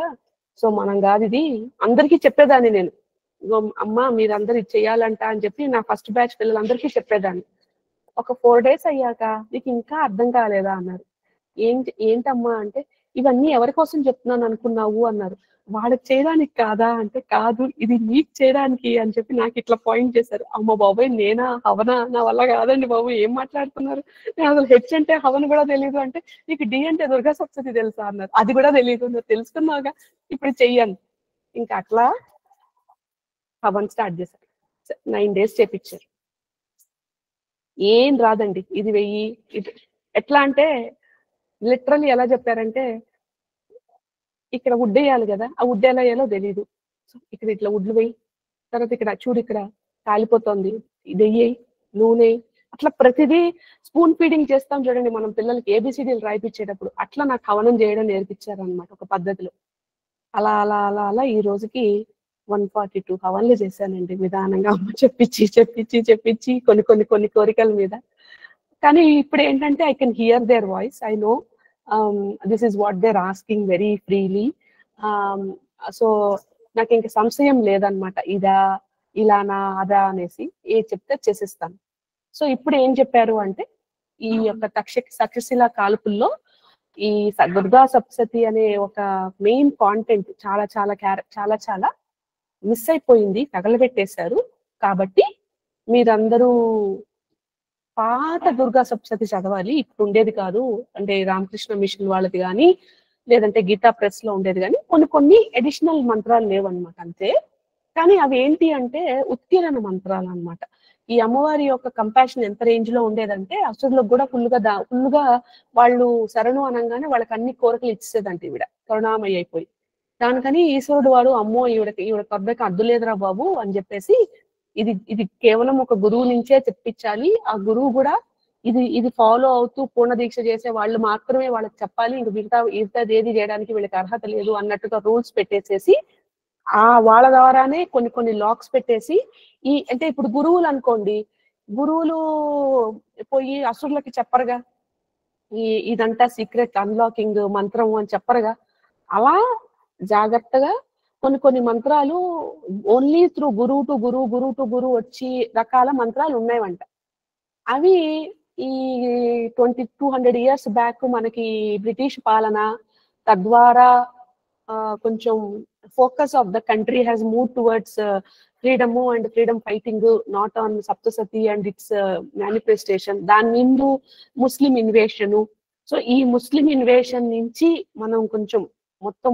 సో మనం కాదు ఇది అందరికీ చెప్పేదాన్ని నేను. అమ్మ మీరందరూ ఇది చెయ్యాలంట అని చెప్పి నా ఫస్ట్ బ్యాచ్ పిల్లలందరికీ చెప్పేదాన్ని. ఒక 4 days అయ్యాక నీకు ఇంకా అర్థం కాలేదా అన్నారు. ఏంటమ్మా అంటే ఇవన్నీ ఎవరి కోసం చెప్తున్నాను అనుకున్నావు అన్నారు. వాళ్ళకి చేయడానికి కాదా అంటే కాదు ఇది నీకు చేయడానికి అని చెప్పి నాకు ఇట్లా పాయింట్ చేశారు. అమ్మ బాబోయ్ నేనా హవనా నా వల్ల కాదండి బాబు ఏం మాట్లాడుతున్నారు, నేను అసలు హెచ్ అంటే హవన్ కూడా తెలియదు అంటే నీకు డి అంటే దుర్గా సప్తతి తెలుసా అన్నారు. అది కూడా తెలియదు, నువ్వు తెలుసుకున్నావుగా ఇప్పుడు చెయ్యను. ఇంకా అట్లా హవన్ స్టార్ట్ చేశారు. 9 days చేపించారు. ఏం రాదండి, ఇది వెయ్యి ఇది ఎట్లా అంటే లిటరల్లీ ఎలా చెప్పారంటే ఇక్కడ వుడ్ వేయాలి కదా, ఆ వుడ్ ఎలా వేయాలో తెలియదు. ఇక్కడ ఇట్లా వుడ్లు వేయి, తర్వాత ఇక్కడ చూడు ఇక్కడ కాలిపోతుంది, ఇది వెయ్యి, నూనె, అట్లా ప్రతిదీ స్పూన్ ఫీడింగ్ చేస్తాం చూడండి మనం పిల్లలకి ఏబిసిడీలు రాయిపించేటప్పుడు, అట్లా నాకు హవనం చేయడం నేర్పించారు అనమాట ఒక పద్ధతిలో. అలా అలా అలా అలా ఈ రోజుకి 142 హవన్లు చేశానండి నిదానంగా అమ్మ చెప్పించి చెప్పించి చెప్పించి కొన్ని కొన్ని కొన్ని కోరికల మీద. కానీ ఇప్పుడు ఏంటంటే I can hear their voice, I know this is what they're asking very freely. So నాకు ఇంక సంశయం లేదనమాట, ఇదా ఇలానా అదా అనేసి ఏ చెప్తే చేసిస్తాను. సో ఇప్పుడు ఏం చెప్పారు అంటే ఈ యొక్క తక్షశిల కాల్పుల్లో ఈ దుర్గా సప్తశతి అనే ఒక మెయిన్ కాంటెంట్ చాలా చాలా చాలా చాలా మిస్ అయిపోయింది, తగలబెట్టేశారు. కాబట్టి మీరందరూ పాత దుర్గా సప్తశతి చదవాలి, ఇప్పుడు ఉండేది కాదు. అంటే రామకృష్ణ మిషన్ వాళ్ళది కానీ లేదంటే గీతా ప్రెస్ లో ఉండేది కానీ కొన్ని కొన్ని అడిషనల్ మంత్రాలు లేవన్నమాట అంతే. కానీ అవి ఏంటి అంటే ఉత్కీర్ణ మంత్రాలు అన్నమాట. ఈ అమ్మవారి యొక్క కంపాషన్ ఎంత రేంజ్ లో ఉండేదంటే అసురులకు కూడా ఫుల్గా వాళ్ళు శరణు అనగానే వాళ్ళకి అన్ని కోరికలు ఇచ్చేదంట ఈవిడ కరుణామయ్య అయిపోయి. దానికని ఈశ్వరుడు వాడు అమ్మో ఈవిడ కొబ్బరికి అద్దు లేదురా బాబు అని చెప్పేసి ఇది ఇది కేవలం ఒక గురువు నుంచే తెప్పించాలి, ఆ గురువు కూడా ఇది ఇది ఫాలో అవుతూ పూర్ణ దీక్ష చేసే వాళ్ళు మాత్రమే వాళ్ళకి చెప్పాలి, ఇంక మిగతా ఏది చేయడానికి వీళ్ళకి అర్హత లేదు అన్నట్టుగా రూల్స్ పెట్టేసేసి ఆ వాళ్ళ ద్వారానే కొన్ని కొన్ని లాక్స్ పెట్టేసి అంటే ఇప్పుడు గురువులు అనుకోండి, గురువులు పోయి అసురులకి చెప్పరుగా ఇదంతా సీక్రెట్ అన్లాకింగ్ మంత్రం అని చెప్పరుగా. అలా జాగ్రత్తగా కొన్ని కొన్ని మంత్రాలు ఓన్లీ త్రూ గురువు టు గురువు, గురువు టు గురువు వచ్చి రకాల మంత్రాలు ఉన్నాయంట. అవి ఈ 200 years బ్యాక్ మనకి బ్రిటిష్ పాలన తద్వారా కొంచెం focus of the country has move towards freedom and freedom fighting, not on Saptashati and it's manifestation. దాని ముందు ముస్లిం ఇన్వేషన్. సో ఈ ముస్లిం ఇన్వేషన్ నుంచి మనం కొంచెం మొత్తం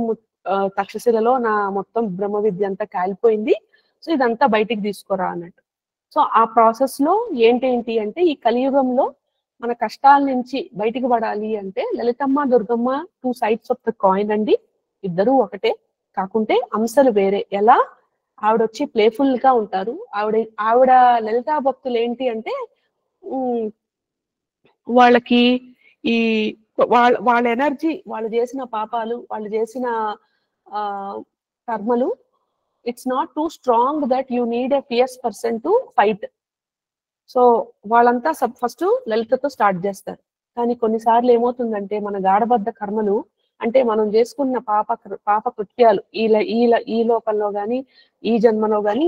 తక్షశిలలో నా మొత్తం బ్రహ్మ విద్య అంతా కాలిపోయింది, సో ఇదంతా బయటికి తీసుకురా అన్నట్టు. సో ఆ ప్రాసెస్ లో ఏంటేంటి అంటే ఈ కలియుగంలో మన కష్టాల నుంచి బయటికి పడాలి అంటే Lalithamma Durgamma 2 sides of the coin అండి, ఇద్దరు ఒకటే కాకుంటే అంశాలు వేరే. ఎలా ఆవిడ వచ్చి ప్లేఫుల్ గా ఉంటారు, ఆవిడ లలితా భక్తులు ఏంటి అంటే వాళ్ళకి ఈ వాళ్ళ ఎనర్జీ, వాళ్ళు చేసిన పాపాలు, వాళ్ళు చేసిన కర్మలు, it's not two strong that you need a fierce person to fight. So వాళ్ళంతా ఫస్ట్ లలితతో స్టార్ట్ చేస్తారు. కానీ కొన్నిసార్లు ఏమవుతుందంటే మన గాఢబద్ధ కర్మలు అంటే మనం చేసుకున్న పాప కృత్యాలు ఈ లోకంలో గాని ఈ జన్మలో గాని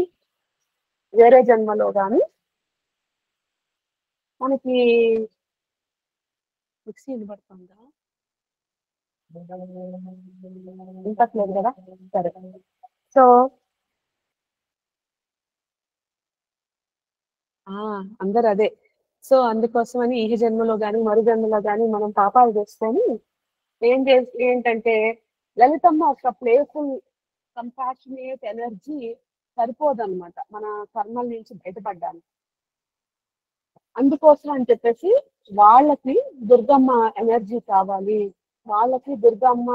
వేరే జన్మలో గాని మనకి మిక్సీ వినబడుతుందా ఇంతట్లేదు కదా, సరే సో అందరు అదే. సో అందుకోసమని ఈ జన్మలో గాని మరు జన్మలో గాని మనం పాపాలు చేసుకొని ఏంటంటే లలితమ్మ ఒక ప్లేఫుల్ కంపాషనేట్ ఎనర్జీ సరిపోదన్నమాట మన కర్మల నుంచి బయటపడ్డానికి. అందుకోసం అని చెప్పేసి వాళ్ళకి దుర్గమ్మ ఎనర్జీ కావాలి, వాళ్ళకి దుర్గమ్మ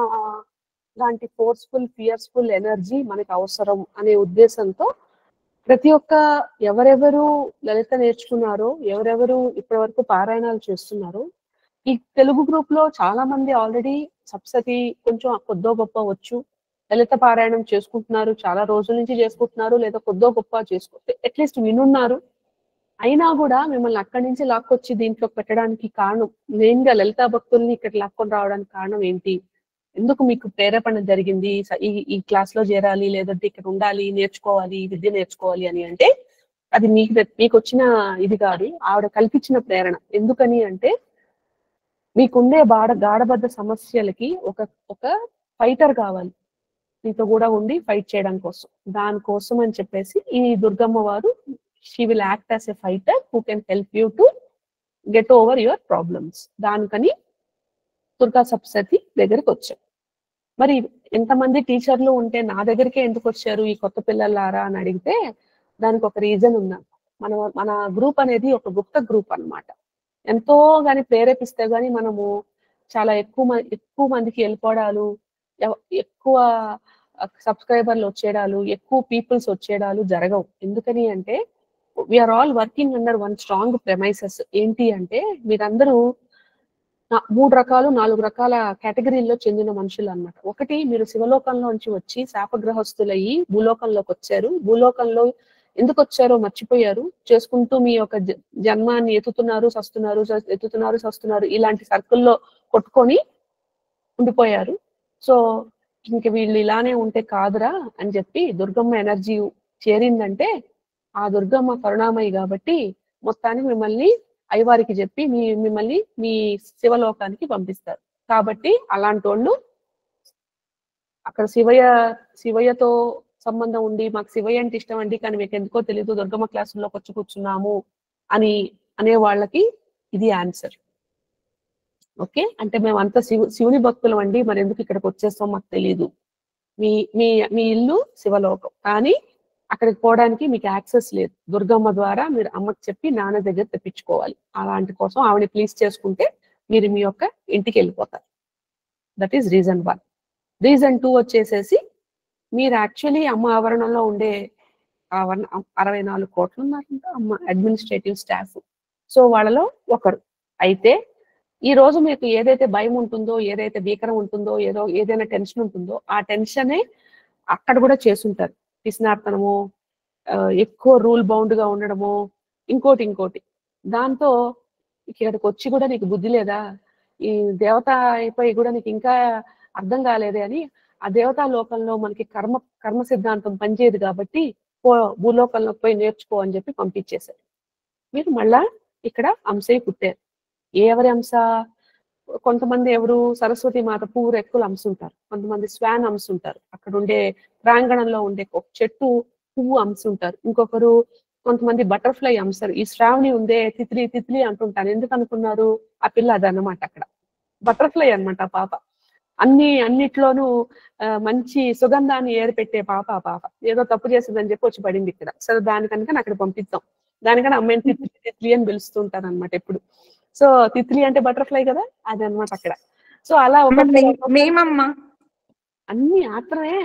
లాంటి ఫోర్స్ఫుల్ ఫియర్స్ఫుల్ ఎనర్జీ మనకి అవసరం అనే ఉద్దేశంతో ప్రతి ఒక్క ఎవరెవరు లలిత నేర్చుకున్నారో, ఎవరెవరు ఇప్పటి వరకు పారాయణాలు చేస్తున్నారో, ఈ తెలుగు గ్రూప్ లో చాలా మంది ఆల్రెడీ సప్తశతి కొంచెం కొద్దో గొప్ప వచ్చు, లలిత పారాయణం చేసుకుంటున్నారు, చాలా రోజుల నుంచి చేసుకుంటున్నారు, లేదా కొద్దో గొప్ప చేసుకుంటే అట్లీస్ట్ వినున్నారు. అయినా కూడా మిమ్మల్ని అక్కడి నుంచి లాక్కొచ్చి దీంట్లో పెట్టడానికి కారణం, మెయిన్ గా లలితా భక్తుల్ని ఇక్కడ లాక్కొని రావడానికి కారణం ఏంటి, ఎందుకు మీకు ప్రేరేపణ జరిగింది ఈ క్లాస్ లో చేరాలి, లేదంటే ఇక్కడ ఉండాలి, నేర్చుకోవాలి, విద్య నేర్చుకోవాలి అని అంటే అది మీకు వచ్చిన ఇది కాదు, ఆవిడ కల్పించిన ప్రేరణ. ఎందుకని అంటే మీకుండే గాఢబద్ధ సమస్యలకి ఒక ఫైటర్ కావాలి, మీతో కూడా ఉండి ఫైట్ చేయడం కోసం. దానికోసం అని చెప్పేసి ఈ దుర్గమ్మ వారు she will act as a fighter who can help you to get over your problems. దానికని దుర్గా సప్తశతి దగ్గరికి వచ్చారు. మరి ఎంతమంది టీచర్లు ఉంటే నా దగ్గరికే ఎందుకు వచ్చారు ఈ కొత్త పిల్లలారా అని అడిగితే దానికి ఒక రీజన్ ఉందా. మన గ్రూప్ అనేది ఒక గుప్త గ్రూప్ అన్నమాట. ఎంతో గాని ప్రేరేపిస్తే గాని మనము చాలా ఎక్కువ మందికి వెళ్ళిపోవడాలు, ఎక్కువ సబ్స్క్రైబర్లు వచ్చేయడాలు, ఎక్కువ పీపుల్స్ వచ్చేయడాలు జరగవు. ఎందుకని అంటే we're all working under one strong premises. ఏంటి అంటే మీరందరూ 3 రకాలు 4 రకాల కేటగిరీల్లో చెందిన మనుషులు అన్నమాట. ఒకటి, మీరు శివలోకంలోంచి వచ్చి శాపగ్రహస్తులయ్యి భూలోకంలోకి వచ్చారు, భూలోకంలో ఎందుకు వచ్చారో మర్చిపోయారు, చేసుకుంటూ మీ యొక్క జన్మాన్ని ఎత్తుతున్నారు సస్తున్నారు ఇలాంటి సర్కిల్లో కొట్టుకొని ఉండిపోయారు. సో ఇంక వీళ్ళు ఇలానే ఉంటే కాదురా అని చెప్పి దుర్గమ్మ ఎనర్జీ చేరిందంటే ఆ దుర్గమ్మ కరుణామయి కాబట్టి మొత్తానికి మిమ్మల్ని అయ్యవారికి చెప్పి మిమ్మల్ని మీ శివలోకానికి పంపిస్తారు. కాబట్టి అలాంటి వాళ్ళు అక్కడ శివయ్యతో సంబంధం ఉండి మాకు శివయ్య అంటే ఇష్టం అండి కానీ మీకు ఎందుకో తెలీదు దుర్గమ్మ క్లాసుల్లోకి వచ్చి కూర్చున్నాము అని అనే వాళ్ళకి ఇది ఆన్సర్. ఓకే, అంటే మేము అంత శివుని భక్తులం అండి, మరి ఎందుకు ఇక్కడికి వచ్చేస్తాం మాకు తెలియదు. మీ మీ మీ ఇల్లు శివలోకం, కానీ అక్కడికి పోవడానికి మీకు యాక్సెస్ లేదు. దుర్గమ్మ ద్వారా మీరు అమ్మకి చెప్పి నాన్న దగ్గర తెప్పించుకోవాలి. అలాంటి కోసం ఆవిడ ప్లీజ్ చేసుకుంటే మీరు మీ యొక్క ఇంటికి వెళ్ళిపోతారు. That is reason 1. రీజన్ 2 వచ్చేసేసి మీరు యాక్చువల్లీ అమ్మ ఆవరణంలో ఉండే 64 కోట్లు ఉన్నారంట అమ్మ అడ్మినిస్ట్రేటివ్ స్టాఫ్. సో వాళ్ళలో ఒకరు. అయితే ఈ రోజు మీకు ఏదైతే భయం ఉంటుందో, ఏదైతే భీకరం ఉంటుందో, ఏదైనా టెన్షన్ ఉంటుందో ఆ టెన్షనే అక్కడ కూడా చేసుంటారు. పిసినార్తనము, ఎక్కువ రూల్ బౌండ్ గా ఉండడము, ఇంకోటి దాంతో ఇక్కడికి వచ్చి కూడా నీకు బుద్ధి లేదా, ఈ దేవత అయిపోయి కూడా నీకు ఇంకా అర్థం కాలేదే అని ఆ దేవతా లోకంలో మనకి కర్మ సిద్ధాంతం పనిచేయదు కాబట్టి భూలోకంలోకి పోయి నేర్చుకో అని చెప్పి పంపించేశారు. మీరు మళ్ళా ఇక్కడ అంశయ్య పుట్టారు. ఎవరి అంశ? కొంతమంది ఎవరు సరస్వతి మాత పువ్వు రెక్కులు అంశుంటారు, కొంతమంది స్వాన్ అంశుంటారు, అక్కడ ఉండే ప్రాంగణంలో ఉండే ఒక చెట్టు పువ్వు అంశుంటారు, ఇంకొకరు కొంతమంది బటర్ఫ్లై అంశారు. ఈ శ్రావణి ఉందే తిత్లీ అంటుంటాను, ఎందుకు అనుకున్నారు? ఆ పిల్ల అదన్నమాట, అక్కడ బటర్ఫ్లై అనమాట ఆ పాప. అన్నిట్లోనూ మంచి సుగంధాన్ని ఏర్పెట్టే పాప ఆ పాప. ఏదో తప్పు చేసిందని చెప్పి వచ్చి పడింది ఇక్కడ. సరే దానికనుక అక్కడ పంపిస్తాం, దానికన్నా అమ్మాయిని తిత్లీ అని పిలుస్తుంటారు అనమాట ఎప్పుడు. సో తిత్లీ అంటే బటర్ఫ్లై కదా, అది అనమాట అక్కడ. సో అలా మేమమ్మా అన్ని ఆత్రమే.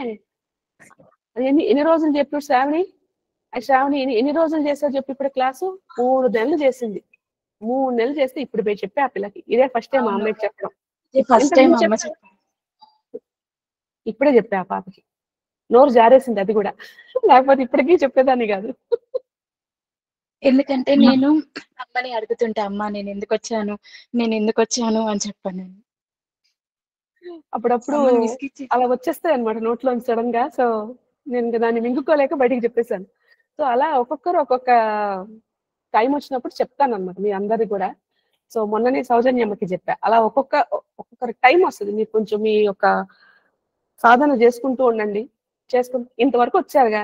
ఎన్ని రోజులు చెప్పు శ్రావణి, ఎన్ని రోజులు చేసావు చెప్పి ఇప్పుడు క్లాసు? 3 నెలలు చేసింది. 3 నెలలు చేస్తే ఇప్పుడు పోయి చెప్పి ఆ పిల్లకి ఇదే ఫస్ట్ టైం మా అమ్మాయికి చెప్పడం. ఇప్పుడే చెప్పా ఆ పాపకి, నోరు జారేసింది అది కూడా, లేకపోతే ఇప్పటికీ చెప్పేదాన్ని కాదు. ఎందుకంటే నేను అమ్మని అడుగుతుంటే అమ్మ నేను ఎందుకు వచ్చాను అని చెప్పాను. అప్పుడప్పుడు అలా వచ్చేస్తాయి అనమాట నోట్లోంచి సడన్ గా. సో నేను దాన్ని మింగుకోలేక బయటికి చెప్పేశాను. సో అలా ఒక్కొక్కరు ఒక్కొక్క టైం వచ్చినప్పుడు చెప్తాను అనమాట మీ అందరికి కూడా. సో మొన్ననే సౌజన్యమ్మకి చెప్పా. అలా ఒక్కొక్కరి టైం వస్తుంది. మీరు కొంచెం మీ యొక్క సాధన చేసుకుంటూ ఉండండి. చేసుకుని ఇంతవరకు వచ్చారుగా,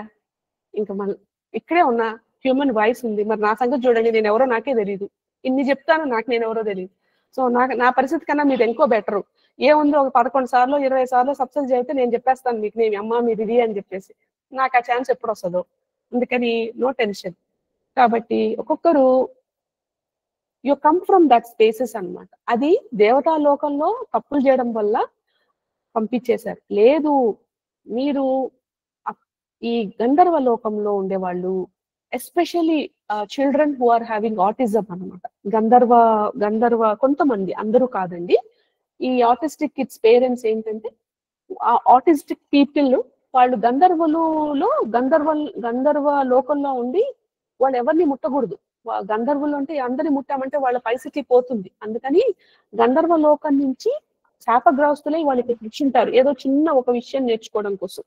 ఇంకా మళ్ళీ ఇక్కడే ఉన్నా, హ్యూమన్ వాయిస్ ఉంది, మరి నా సంగతి చూడండి, నేను ఎవరో నాకే తెలియదు, ఇన్ని చెప్తాను నాకు నేను ఎవరో తెలియదు. సో నా పరిస్థితి కన్నా మీరు ఇంకో బెటరు, ఏముంది ఒక 11 సార్లు 20 సార్లు సక్సెస్ చేస్తే నేను చెప్పేస్తాను మీకు, నేను అమ్మ మీది ఇది అని చెప్పేసి. నాకు ఆ ఛాన్స్ ఎప్పుడు వస్తుందో, అందుకని నో టెన్షన్. కాబట్టి ఒక్కొక్కరు you come from that spaces అన్నమాట. అది దేవతా లోకంలో తప్పులు చేయడం వల్ల పంపించేశారు. లేదు, మీరు ఈ గంధర్వ లోకంలో ఉండేవాళ్ళు, especially children who are having autism అనమాట. గంధర్వ కొంతమంది, అందరూ కాదండి. ఈ ఆటిస్టిక్ కిడ్స్ పేరెంట్స్ ఏంటంటే, ఆ ఆటిస్టిక్ పీపుల్ వాళ్ళు గంధర్వ లోకంలో ఉండి వాళ్ళు ఎవరిని ముట్టకూడదు. గంధర్వులు అంటే అందరిని ముట్టామంటే వాళ్ళ పరిస్థితి పోతుంది. అందుకని గంధర్వ లోకం నుంచి శాపగ్రస్తులై వాళ్ళకి కూర్చుంటారు, ఏదో చిన్న ఒక విషయం నేర్చుకోవడం కోసం.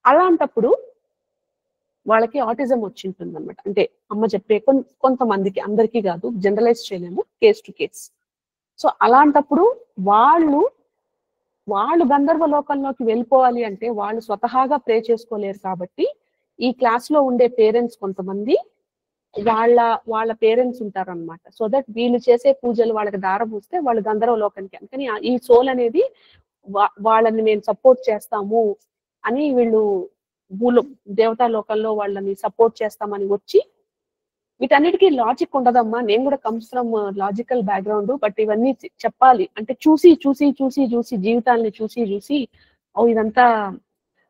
అలాంటప్పుడు వాళ్ళకి ఆటిజం వచ్చి ఉంటుంది అనమాట. అంటే అమ్మ చెప్పే కొంతమందికి, అందరికీ కాదు, జనరలైజ్ చేయలేము, కేస్ టు కేస్. సో అలాంటప్పుడు వాళ్ళు గంధర్వ లోకంలోకి వెళ్ళిపోవాలి అంటే వాళ్ళు స్వతహాగా ప్రే చేసుకోలేరు. కాబట్టి ఈ క్లాస్ లో ఉండే పేరెంట్స్ కొంతమంది వాళ్ళ పేరెంట్స్ ఉంటారన్నమాట. సో దట్ వీళ్ళు చేసే పూజలు వాళ్ళకి దారం వస్తే వాళ్ళు గంధర్వ లోకానికి, అందుకని ఈ సోల్ అనేది వాళ్ళని మేము సపోర్ట్ చేస్తాము అని వీళ్ళు దేవతా లోకంలో వాళ్ళని సపోర్ట్ చేస్తామని వచ్చి, వీటన్నిటికీ లాజిక్ ఉండదమ్మా, నేను కూడా comes from logical background, but ఇవన్నీ చెప్పాలి అంటే చూసి జీవితాన్ని చూసి ఓ ఇదంతా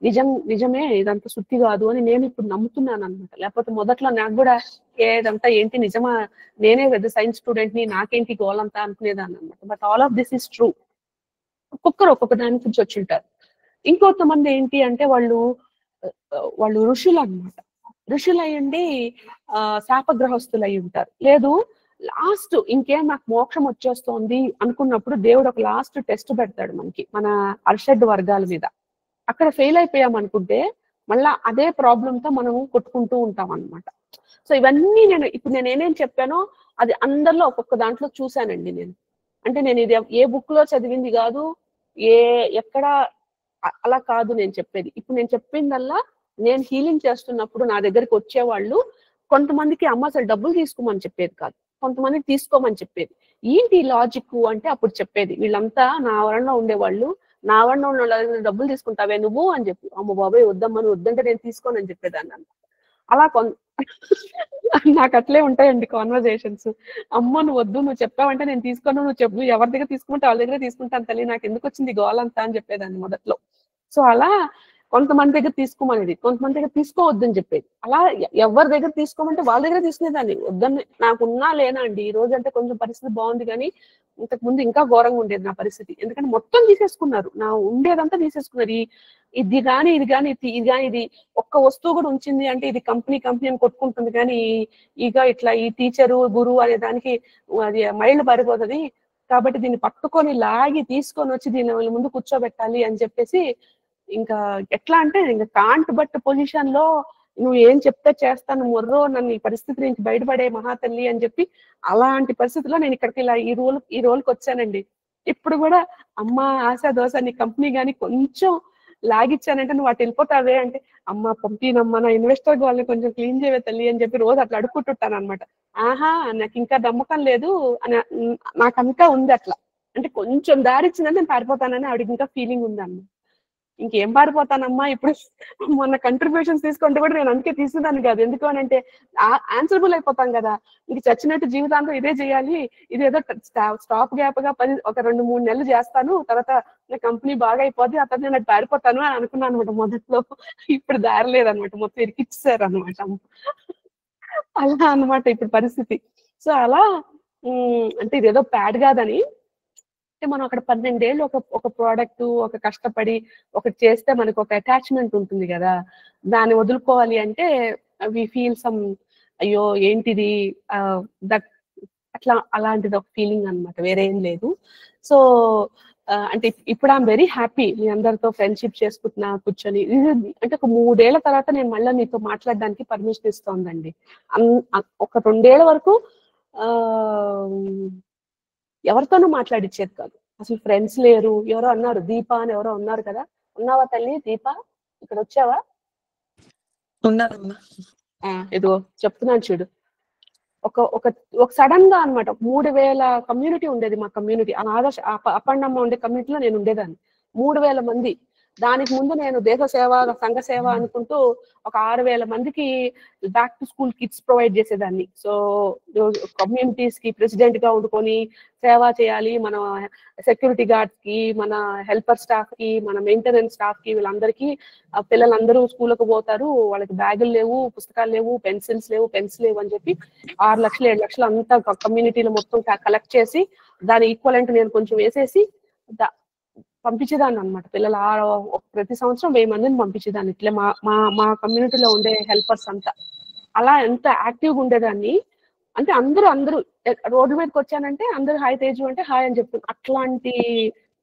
నిజమే, ఇదంతా సుత్తి కాదు అని నేను ఇప్పుడు నమ్ముతున్నాను అనమాట. లేకపోతే మొదట్లో నాకు కూడా ఏదంతా ఏంటి నిజమా, నేనే పెద్ద సైన్స్ స్టూడెంట్ ని, నాకేంటి గోలంతా అనుకునేదాన్ని అనమాట. But all of this is true. ఒక్కొక్కరు ఒక్కొక్క దాని గురించి వచ్చి ఉంటారు. ఇంకొంతమంది ఏంటి అంటే వాళ్ళు ఋషులు అనమాట. ఋషులు అయ్యండి శాపగ్రహస్తులు అయి ఉంటారు. లేదు, లాస్ట్ ఇంకేం నాకు మోక్షం వచ్చేస్తోంది అనుకున్నప్పుడు దేవుడు ఒక లాస్ట్ టెస్ట్ పెడతాడు మనకి, మన అర్షడ్ వర్గాల మీద. అక్కడ ఫెయిల్ అయిపోయాం అనుకుంటే మళ్ళా అదే ప్రాబ్లంతో మనం కొట్టుకుంటూ ఉంటాం అనమాట. సో ఇవన్నీ ఇప్పుడు నేను ఏమేం చెప్పానో అది అందరిలో ఒక్కొక్క దాంట్లో చూశానండి నేను. అంటే నేను ఇది ఏ బుక్ లో చదివింది కాదు, ఎక్కడ అలా కాదు నేను చెప్పేది. ఇప్పుడు నేను చెప్పిందల్లా నేను హీలింగ్ చేస్తున్నప్పుడు నా దగ్గరికి వచ్చేవాళ్ళు కొంతమందికి అమ్మ అసలు డబ్బులు తీసుకోమని చెప్పేది కాదు, కొంతమందికి తీసుకోమని చెప్పేది. ఏంటి లాజిక్ అంటే అప్పుడు చెప్పేది, వీళ్ళంతా నా వరంలో ఉండేవాళ్ళు, నా వరంలో ఉన్న వాళ్ళ డబ్బులు తీసుకుంటావే నువ్వు అని చెప్పి, అమ్మ బాబాయ్ వద్దమ్మని, వద్దంటే నేను తీసుకోనని చెప్పేదాన్ని అన్న. అలా నాకు అట్లే ఉంటాయండి కాన్వర్జేషన్స్. అమ్మ నువ్వు వద్దు, నువ్వు చెప్పావంటే నేను తీసుకోను, నువ్వు చెప్పు ఎవరి దగ్గర తీసుకుంటే వాళ్ళ దగ్గర తీసుకుంటాను తల్లి, నాకు ఎందుకు వచ్చింది గోలంతా అని చెప్పేదాన్ని మొదట్లో. సో అలా కొంతమంది దగ్గర తీసుకోమనేది, కొంతమంది దగ్గర తీసుకోవద్దని చెప్పేది. అలా ఎవరి దగ్గర తీసుకోమంటే వాళ్ళ దగ్గర తీసుకునేదాన్ని. వద్దని నాకున్నా లేనా అండి, ఈ రోజు అంటే కొంచెం పరిస్థితి బాగుంది, కానీ ఇంతకు ముందు ఇంకా ఘోరంగా ఉండేది నా పరిస్థితి. ఎందుకంటే మొత్తం తీసేసుకున్నారు, నా ఉండేదంతా తీసేసుకున్నారు. ఇది కానీ ఇది ఒక్క వస్తువు కూడా ఉంచింది అంటే ఇది కంపెనీ అని కొట్టుకుంటుంది, కానీ ఇక ఇట్లా ఈ టీచరు గురువు అనే దానికి అది మైళ్ళు పారిపోతుంది. కాబట్టి దీన్ని పట్టుకొని లాగి తీసుకొని వచ్చి దీని వాళ్ళ ముందు కూర్చోబెట్టాలి అని చెప్పేసి, ఇంకా ఎట్లా అంటే ఇంకా కాంట్ బట్ పొజిషన్ లో నువ్వు ఏం చెప్తే చేస్తాను మొర్రో, నన్ను ఈ పరిస్థితి నుంచి బయటపడే మహాతల్లి అని చెప్పి, అలాంటి పరిస్థితిలో నేను ఇక్కడికి ఇలా ఈ రోల్కి వచ్చానండి. ఇప్పుడు కూడా అమ్మ ఆశ దోశ నీ కంపెనీ కానీ కొంచెం లాగిచ్చానంటే నువ్వు అటు వెళ్ళిపోతావే అంటే, అమ్మ పంపినమ్మ నా ఇన్వెస్టర్ వాళ్ళని కొంచెం క్లీన్ చేయవే తల్లి అని చెప్పి రోజు అట్లా అడుక్కుంటుంటాను అనమాట. ఆహా నాకు ఇంకా నమ్మకం లేదు అని నాకంతా ఉంది అట్లా. అంటే కొంచెం దారిచ్చిందంటే నేను పారిపోతానని ఆవిడకి ఇంకా ఫీలింగ్ ఉంది అన్న. ఇంకేం పారిపోతానమ్మా, ఇప్పుడు మొన్న కంట్రిబ్యూషన్స్ తీసుకుంటే కూడా నేను అందుకే తీసుకున్నాను కాదు, ఎందుకు అని అంటే ఆన్సరబుల్ అయిపోతాం కదా, ఇంక చచ్చినట్టు జీవితాంతం ఇదే చేయాలి, ఇది ఏదో స్టాప్ గ్యాప్ గా ఒక 2-3 నెలలు చేస్తాను, తర్వాత నా కంపెనీ బాగా అయిపోద్ది, ఆ తర్వాత నేను అది పారిపోతాను అని అనుకున్నాను అనమాట మొదట్లో. ఇప్పుడు దారి లేదనమాట, మొత్తం ఇరికిచ్చారు అనమాట. అలా అనమాట ఇప్పుడు పరిస్థితి. సో అలా అంటే ఇదేదో ప్యాడ్ కాదని, అంటే మనం అక్కడ 12 ఏళ్ళు ఒక ప్రోడక్ట్ ఒక కష్టపడి ఒకటి చేస్తే మనకు ఒక అటాచ్మెంట్ ఉంటుంది కదా, దాన్ని వదులుకోవాలి అంటే వి ఫీల్ సమ్, అయ్యో ఏంటిది దట్ అట్లా, అలాంటిది ఒక ఫీలింగ్ అనమాట, వేరే ఏం లేదు. సో అంటే ఇప్పుడు ఐఎమ్ వెరీ హ్యాపీ మీ అందరితో ఫ్రెండ్షిప్ చేసుకుంటున్నా కూర్చొని. అంటే ఒక 3 ఏళ్ల తర్వాత నేను మళ్ళీ మీతో మాట్లాడడానికి పర్మిషన్ ఇస్తోందండి. ఒక 2 ఏళ్ల వరకు ఎవరితోనూ మాట్లాడిచ్చేది కాదు, అసలు ఫ్రెండ్స్ లేరు. ఎవరో అన్నారు దీప అని, ఎవరో ఉన్నారు కదా, ఉన్నావా తల్లి దీప, ఇక్కడ వచ్చావా? ఉన్నారమ్మా. ఇదిగో చెప్తున్నాను చూడు. ఒక సడన్ గా అనమాట 3000 కమ్యూనిటీ ఉండేది మా కమ్యూనిటీ. ఆదర్శ అప్పన్నమ్మ ఉండే కమ్యూనిటీలో నేను ఉండేదాన్ని. 3000 మంది. దానికి ముందు నేను దేశ సేవ, సంఘ సేవ అనుకుంటూ ఒక 6000 మందికి back to school kits provide చేసేదాన్ని. సో కమ్యూనిటీస్ కి ప్రెసిడెంట్ గా ఉండుకొని సేవ చేయాలి. మన సెక్యూరిటీ గార్డ్స్ కి, మన హెల్పర్ స్టాఫ్ కి, మన మెయింటెనెన్స్ స్టాఫ్ కి, వీళ్ళందరికీ పిల్లలందరూ స్కూల్కి పోతారు, వాళ్ళకి బ్యాగులు లేవు, పుస్తకాలు లేవు, పెన్సిల్స్ లేవు, పెన్స్ లేవు అని చెప్పి 6 లక్షలు 7 లక్షలు అంతా కమ్యూనిటీలో మొత్తం కలెక్ట్ చేసి దాని ఈక్వలెంట్ నేను కొంచెం వేసేసి పంపించేదాన్ని అనమాట. పిల్లలు ప్రతి సంవత్సరం 1000 మందిని పంపించేదాన్ని. ఇట్లా మా కమ్యూనిటీలో ఉండే హెల్పర్స్ అంతా అలా ఎంత యాక్టివ్గా ఉండేదాన్ని అంటే అందరూ రోడ్డు మీదకి వచ్చానంటే అందరూ హాయ్ తేజు అంటే హాయ్ అని చెప్తాను. అట్లాంటి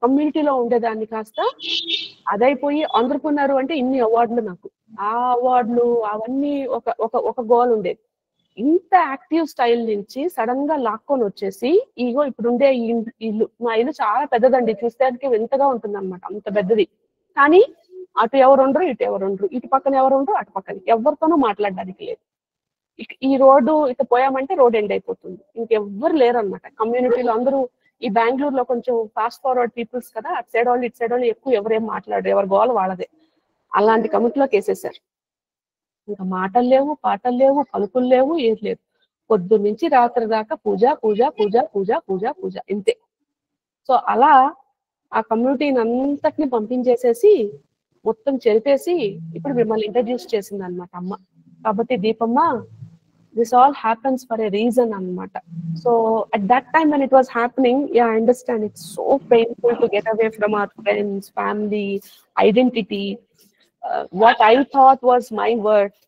కమ్యూనిటీలో ఉండేదాన్ని. కాస్త అదైపోయి ఆంధ్రప్రనర్ అంటే ఇన్ని అవార్డులు, నాకు ఆ అవార్డులు అవన్నీ ఒక గోల్ ఉండేది. ఇంత యాక్టివ్ స్టైల్ నుంచి సడన్ గా లాక్కొని వచ్చేసి ఇగో ఇప్పుడు ఉండే ఇల్లు, మా ఇల్లు చాలా పెద్దదండి, చూసేదానికి వింతగా ఉంటుంది అనమాట, అంత పెద్దది. కానీ అటు ఎవరుండ్రు, ఇటు ఎవరుండ్రు, ఇటు పక్కన ఎవరుండ్రు, అటు పక్కన ఎవరితోనూ మాట్లాడడానికి లేదు. ఈ రోడ్డు ఇటు పోయామంటే రోడ్ ఎండ్ అయిపోతుంది, ఇంకెవ్వరు లేరు అనమాట కమ్యూనిటీలో. అందరూ ఈ బెంగళూరులో కొంచెం ఫాస్ట్ ఫార్వర్డ్ పీపుల్స్ కదా, అటు సైడ్ వాళ్ళు ఇటు సైడ్ వాళ్ళు ఎక్కువ ఎవరేం మాట్లాడరు, ఎవరి గోల వాళ్ళదే. అలాంటి కమిటీలోకి వేసేసారు. ఇంకా మాటలు లేవు, పాటలు లేవు, పలుకులు లేవు, ఏది లేదు. పొద్దున్న నుంచి రాత్రి దాకా పూజ పూజ పూజ పూజ పూజ పూజ ఇంతే. సో అలా ఆ కమ్యూనిటీని అంతటిని పంపించేసేసి మొత్తం చెరిపేసి ఇప్పుడు మిమ్మల్ని ఇంట్రడ్యూస్ చేసింది అనమాట అమ్మ. కాబట్టి Deepamma, this all happens for a reason anamata. So at that time when it was happening, yeah, I understand it's so painful to get away from our friends, family, identity. What I thought was my worth,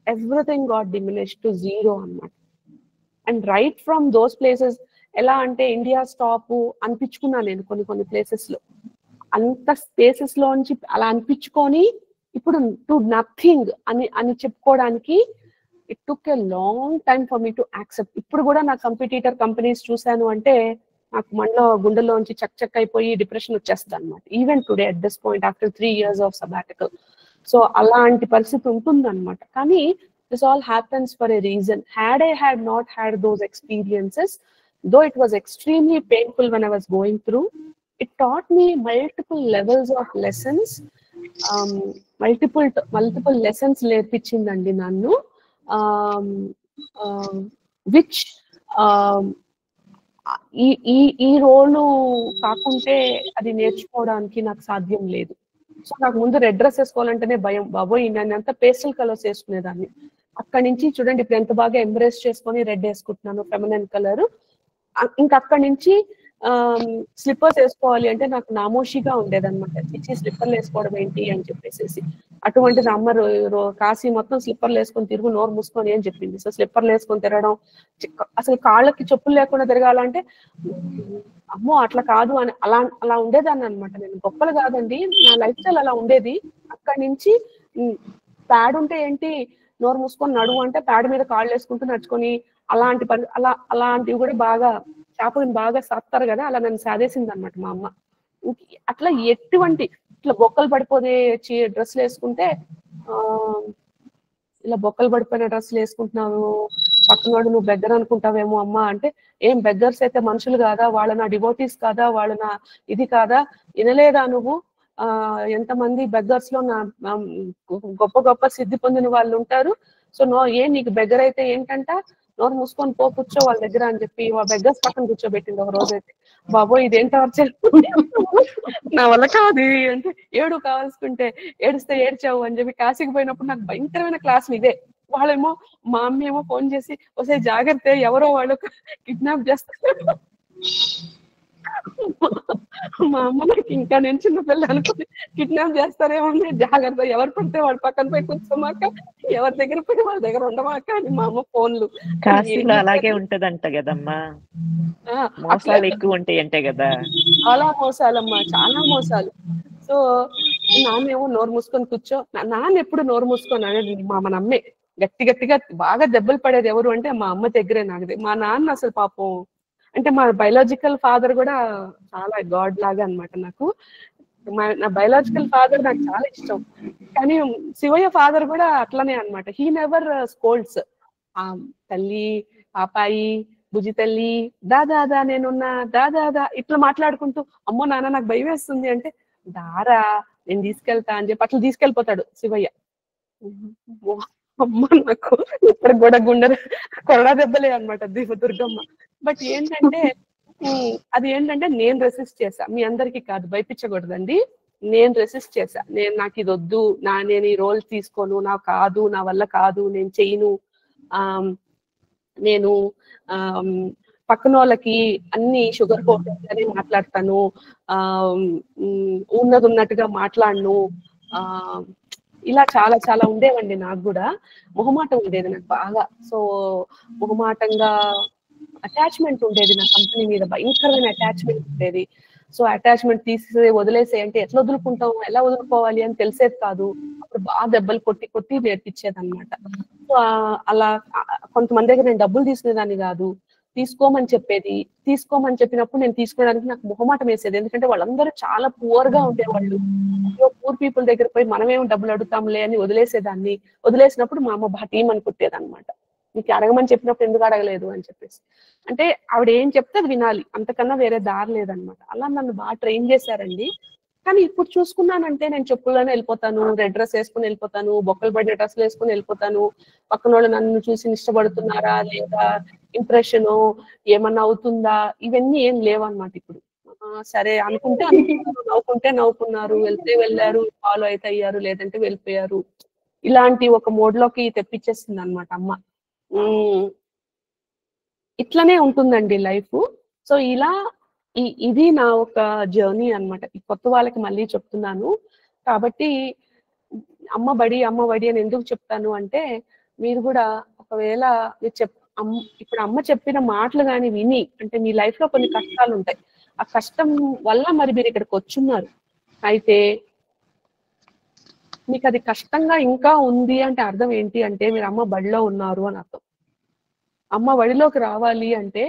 everything got diminished to zero anamata. And right from those places, ela ante India stop anpichukunna nenu కొన్ని places lo anta spaces lo nunchi ala anpichukoni ఇప్పుడు to nothing అని చెప్పుకోవడానికి it took a long time for me to accept. ఇప్పుడు కూడా నా కంపిటీటర్ companies చూశాను అంటే నాకు మనలో గుండెల్లోంచి చక్ అయిపోయి డిప్రెషన్ వచ్చేస్తుంది అనమాట. Even today at this point after 3 years of sabbatical. So అలాంటి పరిస్థితి ఉంటుంది అనమాట. కానీ this all happens for a reason. Had I had not had those experiences, though it was extremely painful when I was going through, it taught me multiple levels of lessons. Multiple lessons నేర్పించిందండి నన్ను, which ఈ రోలు కాకుంటే అది నేర్చుకోవడానికి నాకు సాధ్యం లేదు. So నాకు ముందు రెడ్ డ్రెస్ వేసుకోవాలంటేనే భయం. బాబోయ్, నేను అంతా పేస్టల్ కలర్స్ వేసుకునేదాన్ని. అక్కడి నుంచి చూడండి ఇప్పుడు ఎంత బాగా ఎంబ్రేస్ చేసుకొని రెడ్ వేసుకుంటున్నాను, ఫెమినైన్ కలర్. ఇంకా అక్కడి నుంచి స్లిప్పర్స్ వేసుకోవాలి అంటే నాకు నామోషిగా ఉండేదన్నమాట. చిచ్చి స్లిప్పర్లు వేసుకోవడం ఏంటి అని చెప్పేసి. అటువంటిది అమ్మ కాశీ మొత్తం స్లిప్పర్లు వేసుకొని తిరుగు, నోరు మూసుకొని అని చెప్పింది. సో స్లిప్పర్లు వేసుకొని తిరగడం, అసలు కాళ్ళకి చెప్పులు లేకుండా తిరగాలంటే అమ్మో అట్లా కాదు అని అలా ఉండేదాన్ని అనమాట. నేను గొప్పలు కాదండి, నా లైఫ్ స్టైల్ అలా ఉండేది. అక్కడి నుంచి ప్యాడ్ ఉంటే ఏంటి, నోరు మూసుకొని నడువు అంటే ప్యాడ్ మీద కాళ్ళు వేసుకుంటూ నడుచుకొని అలాంటివి కూడా బాగా చేపలను బాగా సాత్తారు కదా, అలా నన్ను సాధేసింది అనమాట మా అమ్మ. అట్లా ఎటువంటి ఇట్లా బొక్కలు పడిపోతే డ్రెస్సులు వేసుకుంటే ఇలా బొక్కలు పడిపోయిన డ్రెస్సులు వేసుకుంటున్నావు, పక్కనోడు నువ్వు బెగ్గర్ అనుకుంటావేమో అమ్మ అంటే, ఏం బెగ్గర్స్ అయితే మనుషులు కాదా, వాళ్ళ నా డివోటీస్ కాదా, వాళ్ళ నా ఇది కాదా, వినలేదా నువ్వు? ఎంతమంది బెగ్గర్స్ లో నా గొప్ప సిద్ధి పొందిన వాళ్ళు ఉంటారు. సో నీకు బెగ్గర్ అయితే ఏంటంట, నోరు మూసుకొని కూర్చో వాళ్ళ దగ్గర అని చెప్పి ఆ బెగ్గర్స్ పక్కన కూర్చోబెట్టింది ఒక రోజు అయితే. బాబోయ్ ఇదేంటో నా వల్ల కాదు అంటే, ఏడు కావాల్సుకుంటే ఏడిస్తే ఏడ్చావు అని చెప్పి కాశీకి పోయినప్పుడు నాకు భయంకరమైన క్లాసులు ఇదే. వాళ్ళేమో మా అమ్మ ఏమో ఫోన్ చేసి ఒకసారి జాగ్రత్త, ఎవరో వాళ్ళు కిడ్నాప్ చేస్తారు. మా అమ్మ నాకు ఇంకా నేను చిన్న పిల్ల అనుకుని కిడ్నాప్ చేస్తారేమో, జాగ్రత్త, ఎవరు పడితే వాడు పక్కన పోయి కూర్చోమాక, ఎవరి దగ్గర పోయి వాళ్ళ దగ్గర ఉండమాక అని మా అమ్మ ఫోన్లు. కాశీలో అలాగే ఉంటదంట కదమ్మా, మోసాలు ఎక్కువ ఉంటాయి అంటే కదా. చాలా మోసాలమ్మా, చాలా మోసాలు. సో నాన్నేమో నోరు మూసుకొని కూర్చో, నాన్న ఎప్పుడు నోరు మూసుకొని అనేది మా నమ్మే. గట్టిగా బాగా దెబ్బలు పడేది ఎవరు అంటే మా అమ్మ దగ్గరే నాకుది. మా నాన్న అసలు పాపం అంటే మా బయాలజికల్ ఫాదర్ కూడా చాలా గాడ్ లాగా అనమాట నాకు. నా బయలాజికల్ ఫాదర్ నాకు చాలా ఇష్టం, కానీ శివయ్య ఫాదర్ కూడా అట్లనే అన్నమాట. He never scolds. ఆ తల్లి, పాపాయి, బుజ్జి తల్లి, దాదా నేనున్నా, దాదా ఇట్లా మాట్లాడుకుంటూ, అమ్మో నాన్న నాకు భయం వేస్తుంది అంటే, దారా నేను తీసుకెళ్తా అని చెప్పి అట్లా తీసుకెళ్ళిపోతాడు శివయ్య. అమ్మ నాకు ఇప్పుడు కూడా గుండె కొరడా దెబ్బలే అనమాట దుర్గమ్మ. బట్ ఏంటంటే అది ఏంటంటే నేను రెసిస్ట్ చేశా. మీ అందరికీ కాదు, భయపించకూడదండి. నేను రెసిస్ట్ చేశా. నాకు ఇది వద్దు, నేను ఈ రోల్ తీసుకోను, నాకు కాదు, నా వల్ల కాదు, నేను చెయ్యను. నేను పక్కన వాళ్ళకి అన్ని షుగర్ కోటెడ్ అని మాట్లాడతాను, ఉన్నది ఉన్నట్టుగా మాట్లాడను. ఇలా చాలా చాలా ఉండేవండి. నాకు కూడా మొహమాటం ఉండేది నాకు బాగా. సో మొహమాటంగా అటాచ్మెంట్ ఉండేది నా కంపెనీ మీద, భయంకరమైన అటాచ్మెంట్ ఉండేది. సో అటాచ్మెంట్ తీసి వదిలేసే అంటే ఎట్లా వదులుకుంటాం, ఎలా వదులుకోవాలి అని తెలిసేది కాదు. అప్పుడు బాగా దెబ్బలు కొట్టి కొట్టి నేర్పించేది అనమాట. సో అలా కొంతమంది దగ్గర నేను డబ్బులు తీసుకునేదాన్ని కాదు, తీసుకోమని చెప్పేది. తీసుకోమని చెప్పినప్పుడు నేను తీసుకోవడానికి నాకు మొహమాటం వేసేది, ఎందుకంటే వాళ్ళందరూ చాలా పూర్ గా ఉండేవాళ్ళు. పూర్ పీపుల్ దగ్గర పోయి మనమేమో డబ్బులు అడుగుతాంలే అని వదిలేసేదాన్ని. వదిలేసినప్పుడు మా అమ్మ బా టీం అని కుట్టేది అనమాట. నీకు అడగమని చెప్పినప్పుడు ఎందుకు అడగలేదు అని చెప్పేసి. అంటే ఆవిడ ఏం చెప్తే అది వినాలి, అంతకన్నా వేరే దారి లేదనమాట. అలా నన్ను బాగా ట్రైన్ చేశారండి. కానీ ఇప్పుడు చూసుకున్నానంటే నేను చెప్పుల్లోనే వెళ్ళిపోతాను, రెడ్ డ్రెస్ వేసుకుని వెళ్ళిపోతాను, బొక్కలు పడిన డ్రెస్సులు వేసుకుని వెళ్ళిపోతాను. పక్కన వాళ్ళు నన్ను చూసి ఇష్టపడుతున్నారా లేదా, ఇంప్రెషన్ ఏమన్నా అవుతుందా, ఇవన్నీ ఏం లేవన్నమాట ఇప్పుడు. సరే అనుకుంటే నవ్వుకుంటే నవ్వుకున్నారు, వెళ్తే వెళ్ళారు, ఫాలో అయితే అయ్యారు, లేదంటే వెళ్ళిపోయారు. ఇలాంటి ఒక మోడ్ లోకి తెప్పించేస్తుంది అనమాట అమ్మ. ఇట్లనే ఉంటుందండి లైఫ్. సో ఇలా ఇది నా ఒక జర్నీ అనమాట. కొత్త వాళ్ళకి మళ్ళీ చెప్తున్నాను కాబట్టి, అమ్మ బడి అని ఎందుకు చెప్తాను అంటే, మీరు కూడా ఒకవేళ ఇప్పుడు అమ్మ చెప్పిన మాటలు కానీ విని, అంటే మీ లైఫ్ లో కొన్ని కష్టాలు ఉంటాయి, ఆ కష్టం వల్ల మరి మీరు ఇక్కడికి వచ్చున్నారు. అయితే మీకు అది కష్టంగా ఇంకా ఉంది అంటే అర్థం ఏంటి అంటే, మీరు అమ్మ బడిలో ఉన్నారు అని అర్థం. అమ్మ బడిలోకి రావాలి అంటే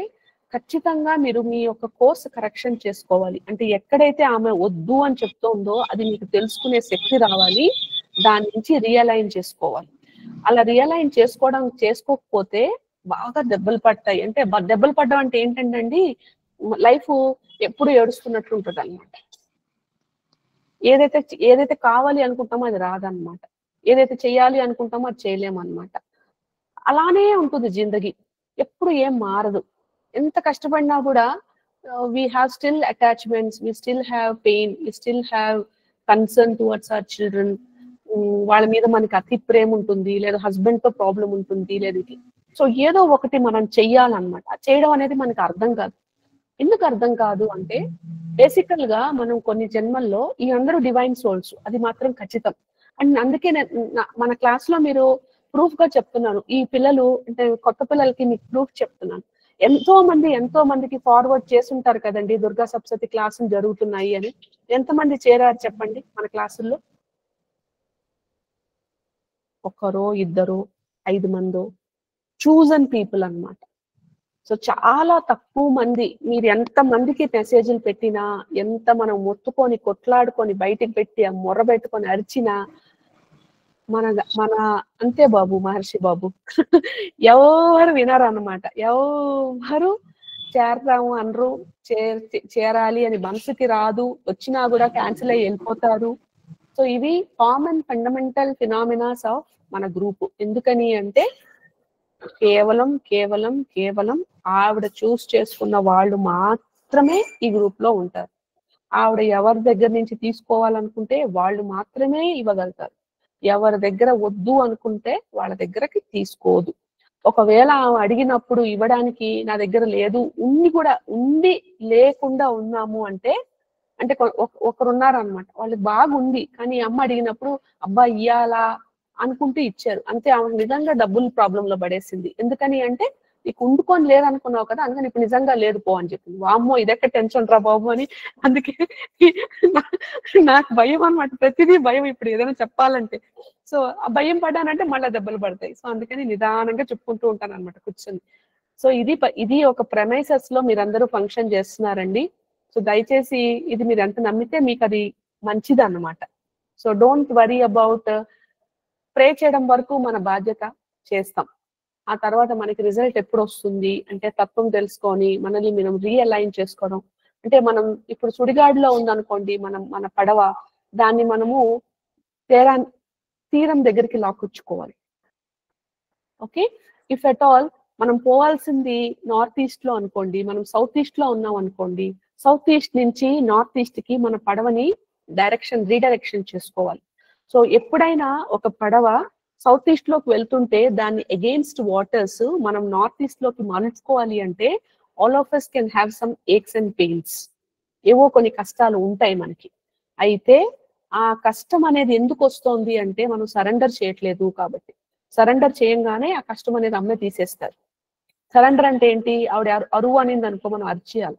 ఖచ్చితంగా మీరు మీ యొక్క కోర్స్ కరెక్షన్ చేసుకోవాలి. అంటే ఎక్కడైతే ఆమె వద్దు అని చెప్తోందో అది మీకు తెలుసుకునే శక్తి రావాలి, దాని నుంచి రియలైన్ చేసుకోవాలి. అలా రియలైన్ చేసుకోకపోతే బాగా దెబ్బలు పడతాయి. అంటే దెబ్బలు పడ్డం అంటే ఏంటంటే లైఫ్ ఎప్పుడు ఏడుస్తున్నట్టు ఉంటుంది అనమాట. ఏదైతే కావాలి అనుకుంటామో అది రాదనమాట, ఏదైతే చెయ్యాలి అనుకుంటామో అది చేయలేమన్నమాట. అలానే ఉంటుంది జిందగీ, ఎప్పుడు ఏం మారదు. ఎంత కష్టపడినా కూడా we have still attachments, we still have pain, we still have concern towards our children. వాళ్ళ మీద మనకి అతి ప్రేమ ఉంటుంది, లేదా హస్బెండ్ తో ప్రాబ్లం ఉంటుంది, లేదా సో ఏదో ఒకటి మనం చెయ్యాలన్నమాట. చేయడం అనేది మనకు అర్థం కాదు. ఎందుకు అర్థం కాదు అంటే, బేసికల్ గా మనం కొన్ని జన్మల్లో ఈ అందరూ డివైన్ సోల్స్, అది మాత్రం ఖచ్చితం. అండ్ అందుకే మన క్లాస్ లో మీరు ప్రూఫ్ గా చెప్తున్నాను, ఈ పిల్లలు అంటే కొత్త పిల్లలకి మీకు ప్రూఫ్ చెప్తున్నాను. ఎంతో మందికి ఫార్వర్డ్ చేస్తుంటారు కదండి, దుర్గా సప్తశతి క్లాసులు జరుగుతున్నాయి అని. ఎంతమంది చేరారు చెప్పండి మన క్లాసుల్లో? ఒక్కరో ఇద్దరు 5 మందో చూజన్ పీపుల్ అన్నమాట. సో చాలా తక్కువ మంది. మీరు ఎంత మందికి మెసేజ్లు పెట్టినా, ఎంత మనం మొత్తుకొని కొట్లాడుకొని బయటికి పెట్టి మొర్ర పెట్టుకొని అరిచినా, మన అంతే బాబు, మహర్షి బాబు ఎవరు వినరు అన్నమాట. ఎవరు చేరతాము అనరు, చేరాలి అని మనసుకి రాదు, వచ్చినా కూడా క్యాన్సిల్ అయ్యి వెళ్ళిపోతారు. సో ఇవి కామన్ ఫండమెంటల్ ఫినామినాస్ ఆఫ్ మన గ్రూప్. ఎందుకని అంటే కేవలం ఆవిడ చూస్ చేసుకున్న వాళ్ళు మాత్రమే ఈ గ్రూప్ లో ఉంటారు. ఆవిడ ఎవరి దగ్గర నుంచి తీసుకోవాలనుకుంటే వాళ్ళు మాత్రమే ఇవ్వగలుగుతారు. ఎవరి దగ్గర వద్దు అనుకుంటే వాళ్ళ దగ్గరకి తీసుకోదు. ఒకవేళ ఆమె అడిగినప్పుడు ఇవ్వడానికి నా దగ్గర లేదు, ఉండి లేకుండా ఉన్నాము అంటే ఒకరున్నారు అనమాట, వాళ్ళకి బాగుంది కానీ అమ్మ అడిగినప్పుడు అబ్బా ఇయ్యాలా అనుకుంటూ ఇచ్చారు అంతే. ఆమెకు నిజంగా డబ్బులు ప్రాబ్లం లో పడేసింది. ఎందుకని అంటే, నీకు ఉండుకొని లేదనుకున్నావు కదా, అందుకని ఇప్పుడు నిజంగా లేదు పో అని చెప్పింది. వామ్మో ఇదెక్కడ టెన్షన్ రా బాబు అని. అందుకే నాకు భయం అనమాట, ప్రతిదీ భయం ఇప్పుడు ఏదైనా చెప్పాలంటే. సో ఆ భయం పడ్డానంటే మళ్ళీ దెబ్బలు పడతాయి. సో అందుకని నిదానంగా చెప్పుకుంటూ ఉంటాను అనమాట కూర్చొని. సో ఇది ఒక ప్రెమైసెస్ లో మీరందరూ ఫంక్షన్ చేస్తున్నారండి. సో దయచేసి ఇది మీరు ఎంత నమ్మితే మీకు అది మంచిది అన్నమాట. సో డోంట్ వరీ అబౌట్, ప్రే చేయడం వరకు మన బాధ్యత చేస్తాం. ఆ తర్వాత మనకి రిజల్ట్ ఎప్పుడు వస్తుంది అంటే తత్వం తెలుసుకొని మనల్ని మనం రియలైన్ చేసుకోవడం. అంటే మనం ఇప్పుడు సుడిగాడులో ఉందనుకోండి మన పడవ, దాన్ని మనము తీరం దగ్గరికి లాక్కొచ్చుకోవాలి. ఓకే, ఇఫ్ ఎట్ ఆల్ మనం పోవాల్సింది నార్త్ ఈస్ట్ లో అనుకోండి, మనం సౌత్ ఈస్ట్ లో ఉన్నాం అనుకోండి, సౌత్ ఈస్ట్ నుంచి నార్త్ ఈస్ట్ కి మన పడవని రీడైరెక్షన్ చేసుకోవాలి. సో ఎప్పుడైనా ఒక పడవ సౌత్ ఈస్ట్ లోకి వెళ్తుంటే దాన్ని అగెయిన్స్ట్ వాటర్స్ మనం నార్త్ ఈస్ట్ లోకి మలుచుకోవాలి అంటే all of us can have some aches and pains. ఏవో కొన్ని కష్టాలు ఉంటాయి మనకి. అయితే ఆ కష్టం అనేది ఎందుకు వస్తుంది అంటే మనం సరెండర్ చేయట్లేదు కాబట్టి. సరెండర్ చేయంగానే ఆ కష్టం అనేది అమ్మే తీసేస్తారు. సరెండర్ అంటే ఏంటి, ఆవిడ అరువు అనేది అనుకో మనం అరిచేయాలి.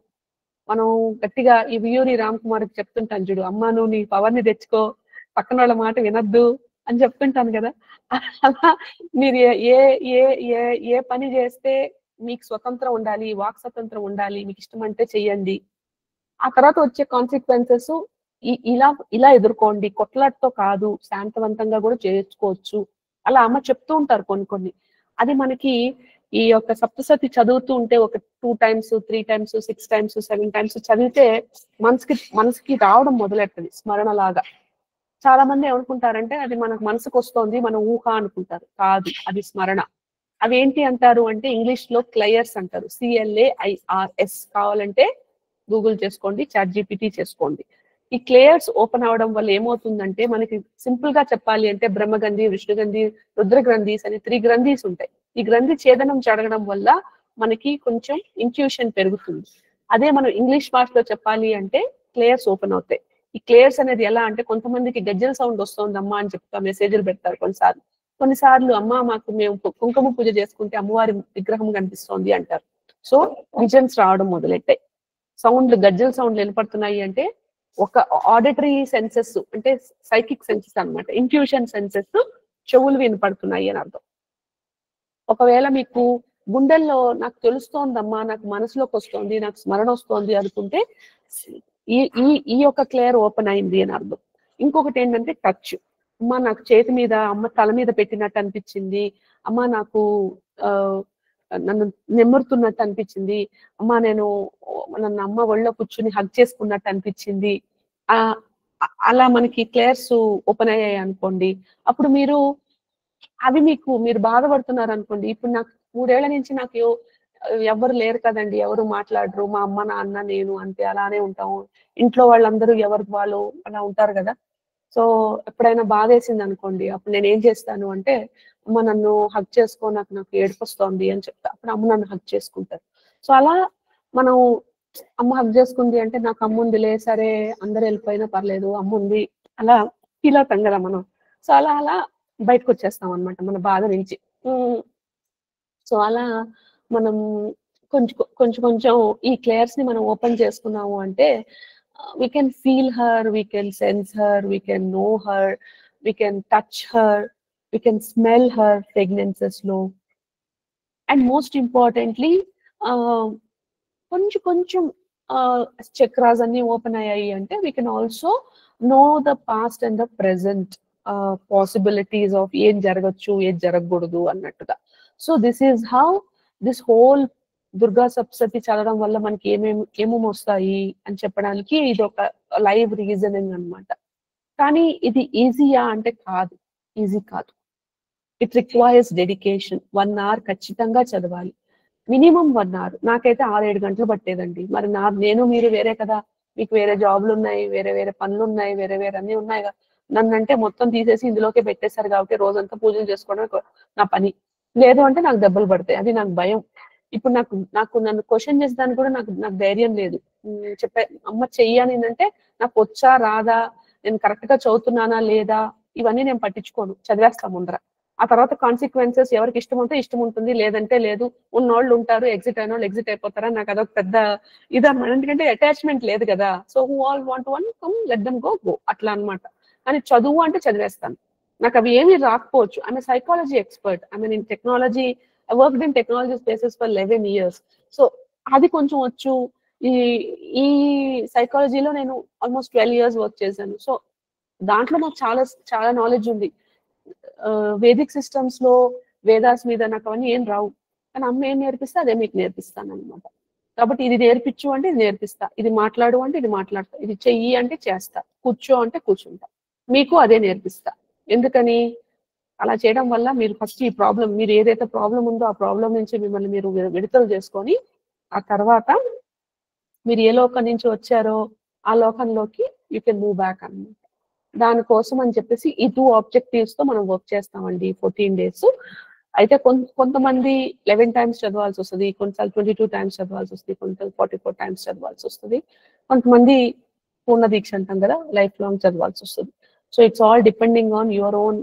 మనం గట్టిగా ఈ వియూరి రామ్ కుమార్కి చెప్తుంటాను చూడు, అమ్మా నువ్వు నీ పవర్ని తెచ్చుకో, పక్కన వాళ్ళ మాట వినొద్దు అని చెప్తుంటాను కదా. అలా మీరు ఏ ఏ ఏ ఏ పని చేస్తే మీకు స్వతంత్రం ఉండాలి, వాక్ స్వతంత్రం ఉండాలి, మీకు ఇష్టం అంటే చెయ్యండి. ఆ తర్వాత వచ్చే కాన్సిక్వెన్సెస్ ఇలా ఇలా ఎదుర్కోండి, కొట్లాటతో కాదు, శాంతవంతంగా కూడా చేసుకోవచ్చు. అలా అమ్మ చెప్తూ ఉంటారు కొన్ని. అది మనకి ఈ యొక్క సప్తసతి చదువుతూ ఉంటే ఒక 2 times 3 times 6 times 7 times చదివితే మనసుకి రావడం మొదలెట్టది స్మరణ లాగా. చాలా మంది ఏమనుకుంటారంటే అది మనకు మనసుకు వస్తోంది, మన ఊహ అనుకుంటారు. కాదు, అది స్మరణ. అవేంటి అంటారు అంటే ఇంగ్లీష్ లో క్లయర్స్ అంటారు, CLAIRS. కావాలంటే గూగుల్ చేసుకోండి, ChatGPT చేసుకోండి. ఈ క్లేయర్స్ ఓపెన్ అవడం వల్ల ఏమవుతుందంటే మనకి సింపుల్ గా చెప్పాలి అంటే బ్రహ్మగంధి, విష్ణుగంధి, రుద్రగ్రంథిస్ అని 3 గ్రంథిస్ ఉంటాయి. ఈ గ్రంథి ఛేదనం జరగడం వల్ల మనకి కొంచెం ఇంట్యూషన్ పెరుగుతుంది. అదే మనం ఇంగ్లీష్ భాషలో చెప్పాలి అంటే క్లేయర్స్ ఓపెన్ అవుతాయి. ఈ క్లేయర్స్ అనేది ఎలా అంటే కొంతమందికి గజ్జల సౌండ్ వస్తుందమ్మా అని చెప్తా మెసేజ్లు పెడతారు కొన్నిసార్లు అమ్మ మాకు మేము కుంకుమ పూజ చేసుకుంటే అమ్మవారి విగ్రహం కనిపిస్తోంది అంటారు. సో విజన్స్ రావడం మొదలెట్టాయి. సౌండ్లు గజ్జల సౌండ్లు వినపడుతున్నాయి అంటే ఒక ఆడిటరీ సెన్సెస్ అంటే సైకిక్ సెన్సెస్ అన్నమాట, ఇంట్యూషన్ సెన్సెస్ చెవులు వినపడుతున్నాయి అని అర్థం. ఒకవేళ మీకు గుండెల్లో నాకు తెలుస్తోందమ్మా, నాకు మనసులోకి వస్తోంది, నాకు స్మరణ వస్తోంది అనుకుంటే ఈ ఈ ఈ యొక్క క్లియర్ ఓపెన్ అయింది అని అర్థం. ఇంకొకటి ఏంటంటే టచ్. అమ్మ నాకు చేతి మీద, అమ్మ తల మీద పెట్టినట్టు అనిపించింది, అమ్మ నాకు నన్ను నెమ్మురుతున్నట్టు అనిపించింది, అమ్మ నన్ను అమ్మ ఒళ్ళో కూర్చుని హగ్ చేసుకున్నట్టు అనిపించింది. అలా మనకి క్లియర్స్ ఓపెన్ అయ్యాయి అనుకోండి. అప్పుడు మీరు బాధపడుతున్నారు అనుకోండి. ఇప్పుడు నాకు 3 ఏళ్ల నుంచి నాకు ఎవరు లేరు కదండి, ఎవరు మాట్లాడరు, మా అమ్మ నాన్న నేను అంతే అలానే ఉంటాము. ఇంట్లో వాళ్ళందరూ ఎవరికి వాళ్ళు అలా ఉంటారు కదా. సో ఎప్పుడైనా బాధేసింది అనుకోండి, అప్పుడు నేను ఏం చేస్తాను అంటే అమ్మ నన్ను హగ్ చేసుకో, నాకు ఏడుపు వస్తోంది అని చెప్తా. అప్పుడు అమ్మ నన్ను హగ్ చేసుకుంటారు. సో అలా మనం అమ్మ హగ్ చేసుకుంది అంటే నాకు అమ్మ ఉందిలే, సరే అందరు వెళ్ళిపోయినా పర్లేదు, అమ్మ ఉంది, అలా ఫీల్ అవుతాం కదా మనం. సో అలా బయటకు వచ్చేస్తాం అనమాట మన బాధ నుంచి. సో అలా మనం కొంచెం ఈ క్లేయర్స్ ని మనం ఓపెన్ చేసుకున్నాము అంటే we can feel her, we can sense her, we can know her, we can touch her, we can smell her fragrances లో. అండ్ మోస్ట్ ఇంపార్టెంట్లీ కొంచెం చక్రాస్ అన్ని ఓపెన్ అయ్యాయి అంటే we can also know the past and the present possibilities of ఏం జరగచ్చు, ఏం జరగకూడదు అన్నట్టుగా. So this is how this whole Durga Saptashati చదవడం వల్ల మనకి ఏమేమి వస్తాయి అని చెప్పడానికి ఇది ఒక లైవ్ రీజనింగ్ అన్నమాట. కానీ ఇది ఈజీయా అంటే కాదు, ఈజీ కాదు. It requires dedication. 1 hour ఖచ్చితంగా చదవాలి, మినిమం 1 hour. నాకైతే 6-7 గంటలు పట్టేదండి. మరి నేను మీరు వేరే కదా, మీకు వేరే జాబ్లు ఉన్నాయి, వేరే పనులు ఉన్నాయి, వేరే అన్ని ఉన్నాయి కదా. నన్నంటే మొత్తం తీసేసి ఇందులోకే పెట్టేశారు కాబట్టి రోజంతా పూజలు చేసుకోవడం నా పని. లేదు అంటే నాకు దెబ్బలు పడతాయి, అది నాకు భయం. ఇప్పుడు నన్ను క్వశ్చన్ చేసేదానికి కూడా నాకు ధైర్యం లేదు. చెప్పే అమ్మ చెయ్యాలి అంటే నాకు వచ్చా రాదా, నేను కరెక్ట్ గా చదువుతున్నానా లేదా, ఇవన్నీ నేను పట్టించుకోను, చదివేస్తా ముందర. ఆ తర్వాత కాన్సిక్వెన్సెస్ ఎవరికి ఇష్టం ఉంటే ఇష్టం ఉంటుంది, లేదంటే లేదు. ఉన్నోళ్ళు ఉంటారు, ఎగ్జిట్ అయిన వాళ్ళు ఎగ్జిట్ అయిపోతారా, నాకు అదొక పెద్ద ఇదన్నమాట. ఎందుకంటే అటాచ్మెంట్ లేదు కదా. So who all want one come let them go అట్లా అనమాట. కానీ చదువు అంటే చదివేస్తాను. నాకు అవి ఏమీ రాకపోవచ్చు. I'm psychology expert, I mean in technology, I worked in technology spaces for 11 years. So అది కొంచెం వచ్చు. ఈ ఈ సైకాలజీలో నేను ఆల్మోస్ట్ 12 years వర్క్ చేశాను. సో దాంట్లో నాకు చాలా చాలా నాలెడ్జ్ ఉంది. వేదిక్ సిస్టమ్స్ లో వేదాస్ మీద నాకు అవన్నీ ఏం రావు, కానీ అమ్మ ఏం నేర్పిస్తే అదే మీకు నేర్పిస్తాను అనమాట. కాబట్టి ఇది నేర్పించు అంటే ఇది నేర్పిస్తా, ఇది మాట్లాడు అంటే ఇది మాట్లాడతా, ఇది చెయ్యి అంటే చేస్తా, కూర్చో అంటే కూర్చుంటా, మీకు అదే నేర్పిస్తా. ఎందుకని అలా చేయడం వల్ల మీరు ఫస్ట్ ఈ ప్రాబ్లం, మీరు ఏదైతే ప్రాబ్లం ఉందో ఆ ప్రాబ్లం నుంచి మిమ్మల్ని మీరు విడుదల చేసుకొని ఆ తర్వాత మీరు ఏ లోకం నుంచి వచ్చారో ఆ లోకంలోకి యూ కెన్ మూవ్ బ్యాక్ అన్నమాట. దానికోసం అని చెప్పేసి ఈ 2 ఆబ్జెక్టివ్స్ తో మనం వర్క్ చేస్తామండి 14 days. అయితే కొంతమంది 11 times చదవాల్సి వస్తుంది, కొన్నిసార్లు 22 times చదవాల్సి వస్తుంది, కొంత 44 times చదవాల్సి వస్తుంది, కొంతమంది పూర్ణ దీక్ష అంటాం కదా, లైఫ్ లాంగ్ చదవాల్సి వస్తుంది. So it's all depending on your own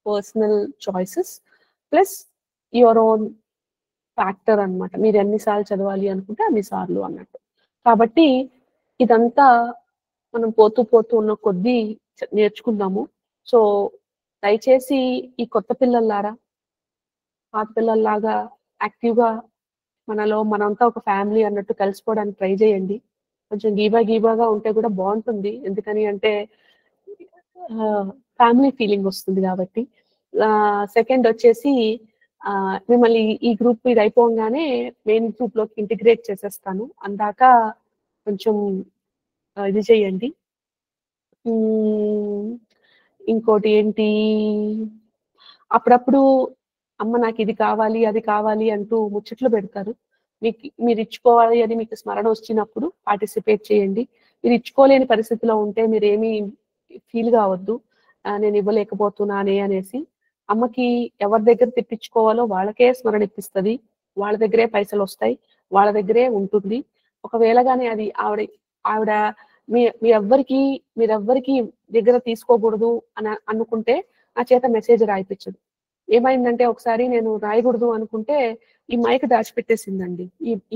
personal choices plus your own factor అన్నమాట. మీరు ఎన్నిసార్లు చదవాలి అనుకుంటే అన్నిసార్లు అన్నట్టు. కాబట్టి ఇదంతా మనం పోతూ పోతూ ఉన్న కొద్దీ నేర్చుకుందాము. సో దయచేసి ఈ కొత్త పిల్లల్లారా పాత పిల్లల్లాగా యాక్టివ్గా మనంతా ఒక ఫ్యామిలీ అన్నట్టు కలిసిపోవడానికి ట్రై చేయండి. కొంచెం గీబాగా ఉంటే కూడా బాగుంటుంది, ఎందుకని అంటే ఫ్యామిలీ ఫీలింగ్ వస్తుంది కాబట్టి. సెకండ్ వచ్చేసి మిమ్మల్ని ఈ గ్రూప్ ఇది అయిపోగానే మెయిన్ గ్రూప్ లోకి ఇంటిగ్రేట్ చేసేస్తాను, అందాక కొంచెం ఇది చేయండి. ఇంకోటి ఏంటి, అప్పుడప్పుడు అమ్మ నాకు ఇది కావాలి అది కావాలి అంటూ ముచ్చట్లు పెడతారు. మీరు ఇచ్చుకోవాలి అని మీకు స్మరణ వచ్చినప్పుడు పార్టిసిపేట్ చేయండి. మీరు ఇచ్చుకోలేని పరిస్థితిలో ఉంటే మీరు ఏమీ ఫీల్ కావద్దు, నేను ఇవ్వలేకపోతున్నానే అనేసి. అమ్మకి ఎవరి దగ్గర తెప్పించుకోవాలో వాళ్ళకే స్మరణ ఇప్పిస్తుంది, వాళ్ళ దగ్గరే పైసలు వస్తాయి, వాళ్ళ దగ్గరే ఉంటుంది. ఒకవేళ కానీ అది ఆవిడ మీరెవ్వరికి దగ్గర తీసుకోకూడదు అని అనుకుంటే నా చేత మెసేజ్ రాయిపించదు. ఏమైందంటే ఒకసారి నేను రాయకూడదు అనుకుంటే ఈ మైక్ దాచిపెట్టేసిందండి.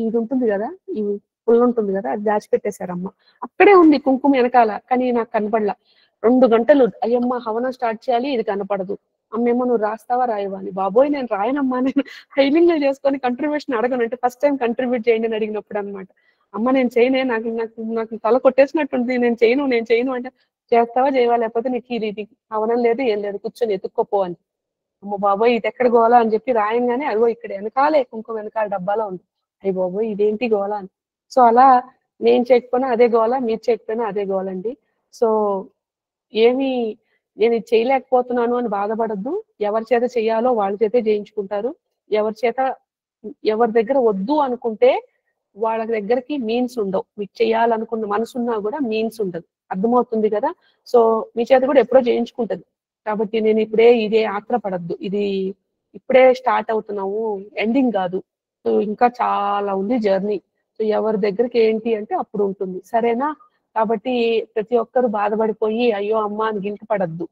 ఇది ఉంటుంది కదా, ఈ పుల్ల ఉంటుంది కదా, అది దాచిపెట్టేశారమ్మ. అక్కడే ఉంది కుంకుమ వెనకాల, కానీ నాకు కనపడలా. 2 గంటలు అయ్యమ్మ హవనం స్టార్ట్ చేయాలి, ఇది కనపడదు. అమ్మేమో నువ్వు రాస్తావా రాయవా అని. బాబోయ్ నేను రాయనమ్మా, నేను హైలింగ్ చేసుకొని కంట్రిబ్యూషన్ అడగను అంటే ఫస్ట్ టైం కంట్రిబ్యూట్ చేయండి అని అడిగినప్పుడు అనమాట. అమ్మ నేను చేయనే, నాకు నాకు నాకు తల కొట్టేసినట్టుంది, నేను చేయను అంటే చేస్తావా చేయవా, లేకపోతే నీకు ఇది హవనం లేదు ఏం లేదు, కూర్చొని ఎత్తుక్కోపో అని. అమ్మ బాబోయ్ ఇది ఎక్కడ గోలా అని చెప్పి రాయంగానే అదిగో ఇక్కడ వెనకాలే కుంకుమ వెనకాల డబ్బాలో ఉంది. అయ్యి బాబోయ్ ఇదేంటి గోలా అని. సో అలా నేను చేయకపోయినా అదే గోల, మీరు చేయకపోయినా అదే గోలండి. సో నేను ఇది చేయలేకపోతున్నాను అని బాధపడద్దు. ఎవరి చేత చేయాలో వాళ్ళ చేతే చేయించుకుంటారు. ఎవరి దగ్గర వద్దు అనుకుంటే వాళ్ళ దగ్గరికి మీన్స్ ఉండవు. మీకు చేయాలనుకున్న మనసున్నా కూడా మీన్స్ ఉండదు. అర్థమవుతుంది కదా. సో మీ చేత కూడా ఎప్పుడో చేయించుకుంటది. కాబట్టి నేను ఇదే ఆత్రపడద్దు, ఇది ఇప్పుడే స్టార్ట్ అవుతున్నాము, ఎండింగ్ కాదు. సో ఇంకా చాలా ఉంది జర్నీ. సో ఎవరి దగ్గరికి ఏంటి అంటే అప్పుడు ఉంటుంది, సరేనా. కాబట్టి ప్రతి ఒక్కరు బాధపడిపోయి అయ్యో అమ్మ అని గిల్ట్ పడద్దు.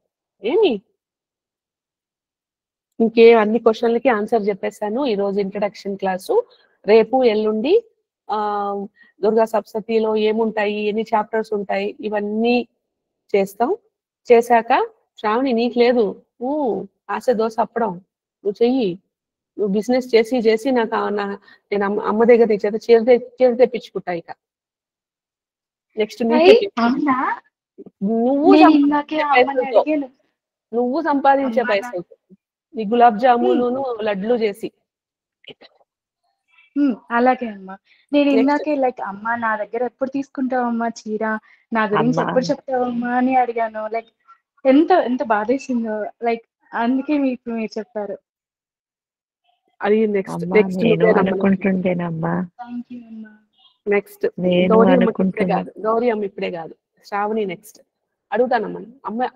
అన్ని క్వశ్చన్లకి ఆన్సర్ చెప్పేశాను ఈ రోజు ఇంట్రడక్షన్ క్లాసు. రేపు ఎల్లుండి దుర్గా సప్తశతిలో ఏముంటాయి, ఎన్ని చాప్టర్స్ ఉంటాయి, ఇవన్నీ చేస్తాం. చేశాక శ్రావణి నీకు లేదు, ఆశ దోశ అప్పడం నువ్వు చెయ్యి, నువ్వు బిజినెస్ చేసి నేను అమ్మ దగ్గర నీ చేత చీర తెప్పించుకుంటా. ఇక నెక్స్ట్ నువ్వు సంపాదించే పైసలు నీ గులాబ్ జామును లడ్లు చేసి. అలాగే అమ్మా. నేను ఇందాకే లైక్ అమ్మా నా దగ్గర ఎప్పుడు తీసుకుంటావమ్మా చీర, నా గురించి ఎప్పుడు చెప్తావమ్మా అని అడిగాను. లైక్ ఎంత బాధేసిందో, లైక్ అందుకే మీరు చెప్పారు. అది నెక్స్ట్ అనుకుంటుండేనమ్మా. నెక్స్ట్ గౌరీ అమ్మ ఇప్పుడే కాదు, శ్రావణి నెక్స్ట్ అడుగుతానమ్మా.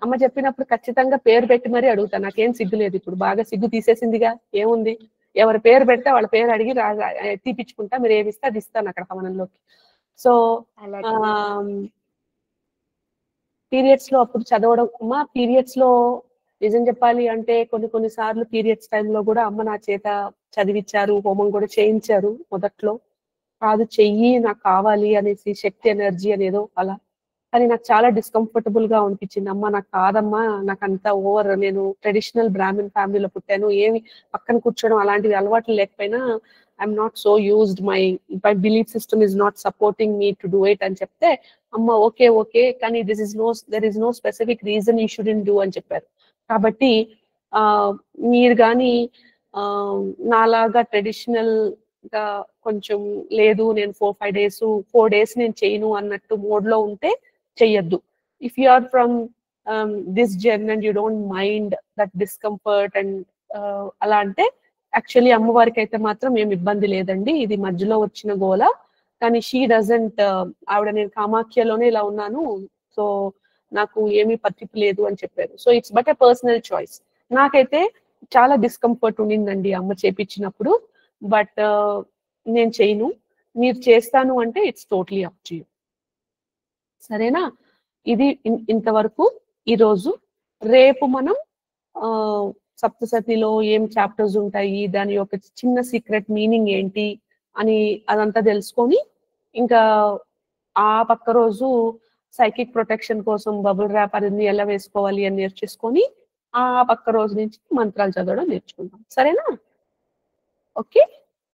అమ్మ చెప్పినప్పుడు ఖచ్చితంగా పేరు పెట్టి మరీ అడుగుతాను, నాకేం సిగ్గు లేదు. ఇప్పుడు బాగా సిగ్గు తీసేసిందిగా, ఏముంది, ఎవరి పేరు పెడితే వాళ్ళ పేరు అడిగి తీపిచ్చుకుంటా, మీరు ఏమి ఇస్తే అది ఇస్తాను అక్కడ హవనంలోకి. సో పీరియడ్స్ లో అప్పుడు చదవడం అమ్మా, పీరియడ్స్ లో నిజం చెప్పాలి అంటే కొన్ని సార్లు పీరియడ్స్ టైంలో కూడా అమ్మ నా చేత చదివించారు, హోమం కూడా చేయించారు. మొదట్లో కాదు చెయ్యి నాకు కావాలి అనేసి, శక్తి ఎనర్జీ అనేదో అలా. కానీ నాకు చాలా డిస్కంఫర్టబుల్ గా అనిపించింది. అమ్మ నాకు కాదమ్మా, నాకు అంత ఓవర్, నేను ట్రెడిషనల్ బ్రాహ్మిన్ ఫ్యామిలీలో పుట్టాను, ఏమి పక్కన కూర్చోవడం అలాంటివి అలవాట్లు లేకపోయినా I'm not so used, my belief system is not supporting me to do it అని చెప్తే, అమ్మ ఓకే ఓకే కానీ there is no specific reason you shouldn't do అని చెప్పారు. కాబట్టి మీరు కానీ నాలాగా ట్రెడిషనల్ గా కొంచెం లేదు నేను 4 days నేను చేయను అన్నట్టు మోడ్ లో ఉంటే చెయ్యొద్దు. If you are from this gen and you don't mind that discomfort and అలా అంటే యాక్చువల్లీ అమ్మవారికి అయితే మాత్రం ఏమి ఇబ్బంది లేదండి, ఇది మధ్యలో వచ్చిన గోల. కానీ షీ డజంట్, ఆవిడ నేను కామాఖ్యలోనే ఇలా ఉన్నాను, సో నాకు ఏమీ పట్టింపు లేదు అని చెప్పారు. So it's but a personal choice. నాకైతే చాలా డిస్కంఫర్ట్ ఉండిందండి అమ్మ చేపించినప్పుడు, బట్ నేను చేయను, మీరు చేస్తాను అంటే it's totally up to you. సరేనా? ఇది ఇంతవరకు ఈరోజు. రేపు మనం సప్తసతిలో ఏం చాప్టర్స్ ఉంటాయి, దాని యొక్క చిన్న సీక్రెట్ మీనింగ్ ఏంటి అని అదంతా తెలుసుకొని, ఇంకా ఆ పక్క రోజు సైకిక్ ప్రొటెక్షన్ కోసం బబుల్ ర్యాప్ అనేది ఎలా వేసుకోవాలి అని నేర్చేసుకొని ఆ పక్క రోజు నుంచి మంత్రాలు చదవడం నేర్చుకుందాం. సరేనా? ఓకే.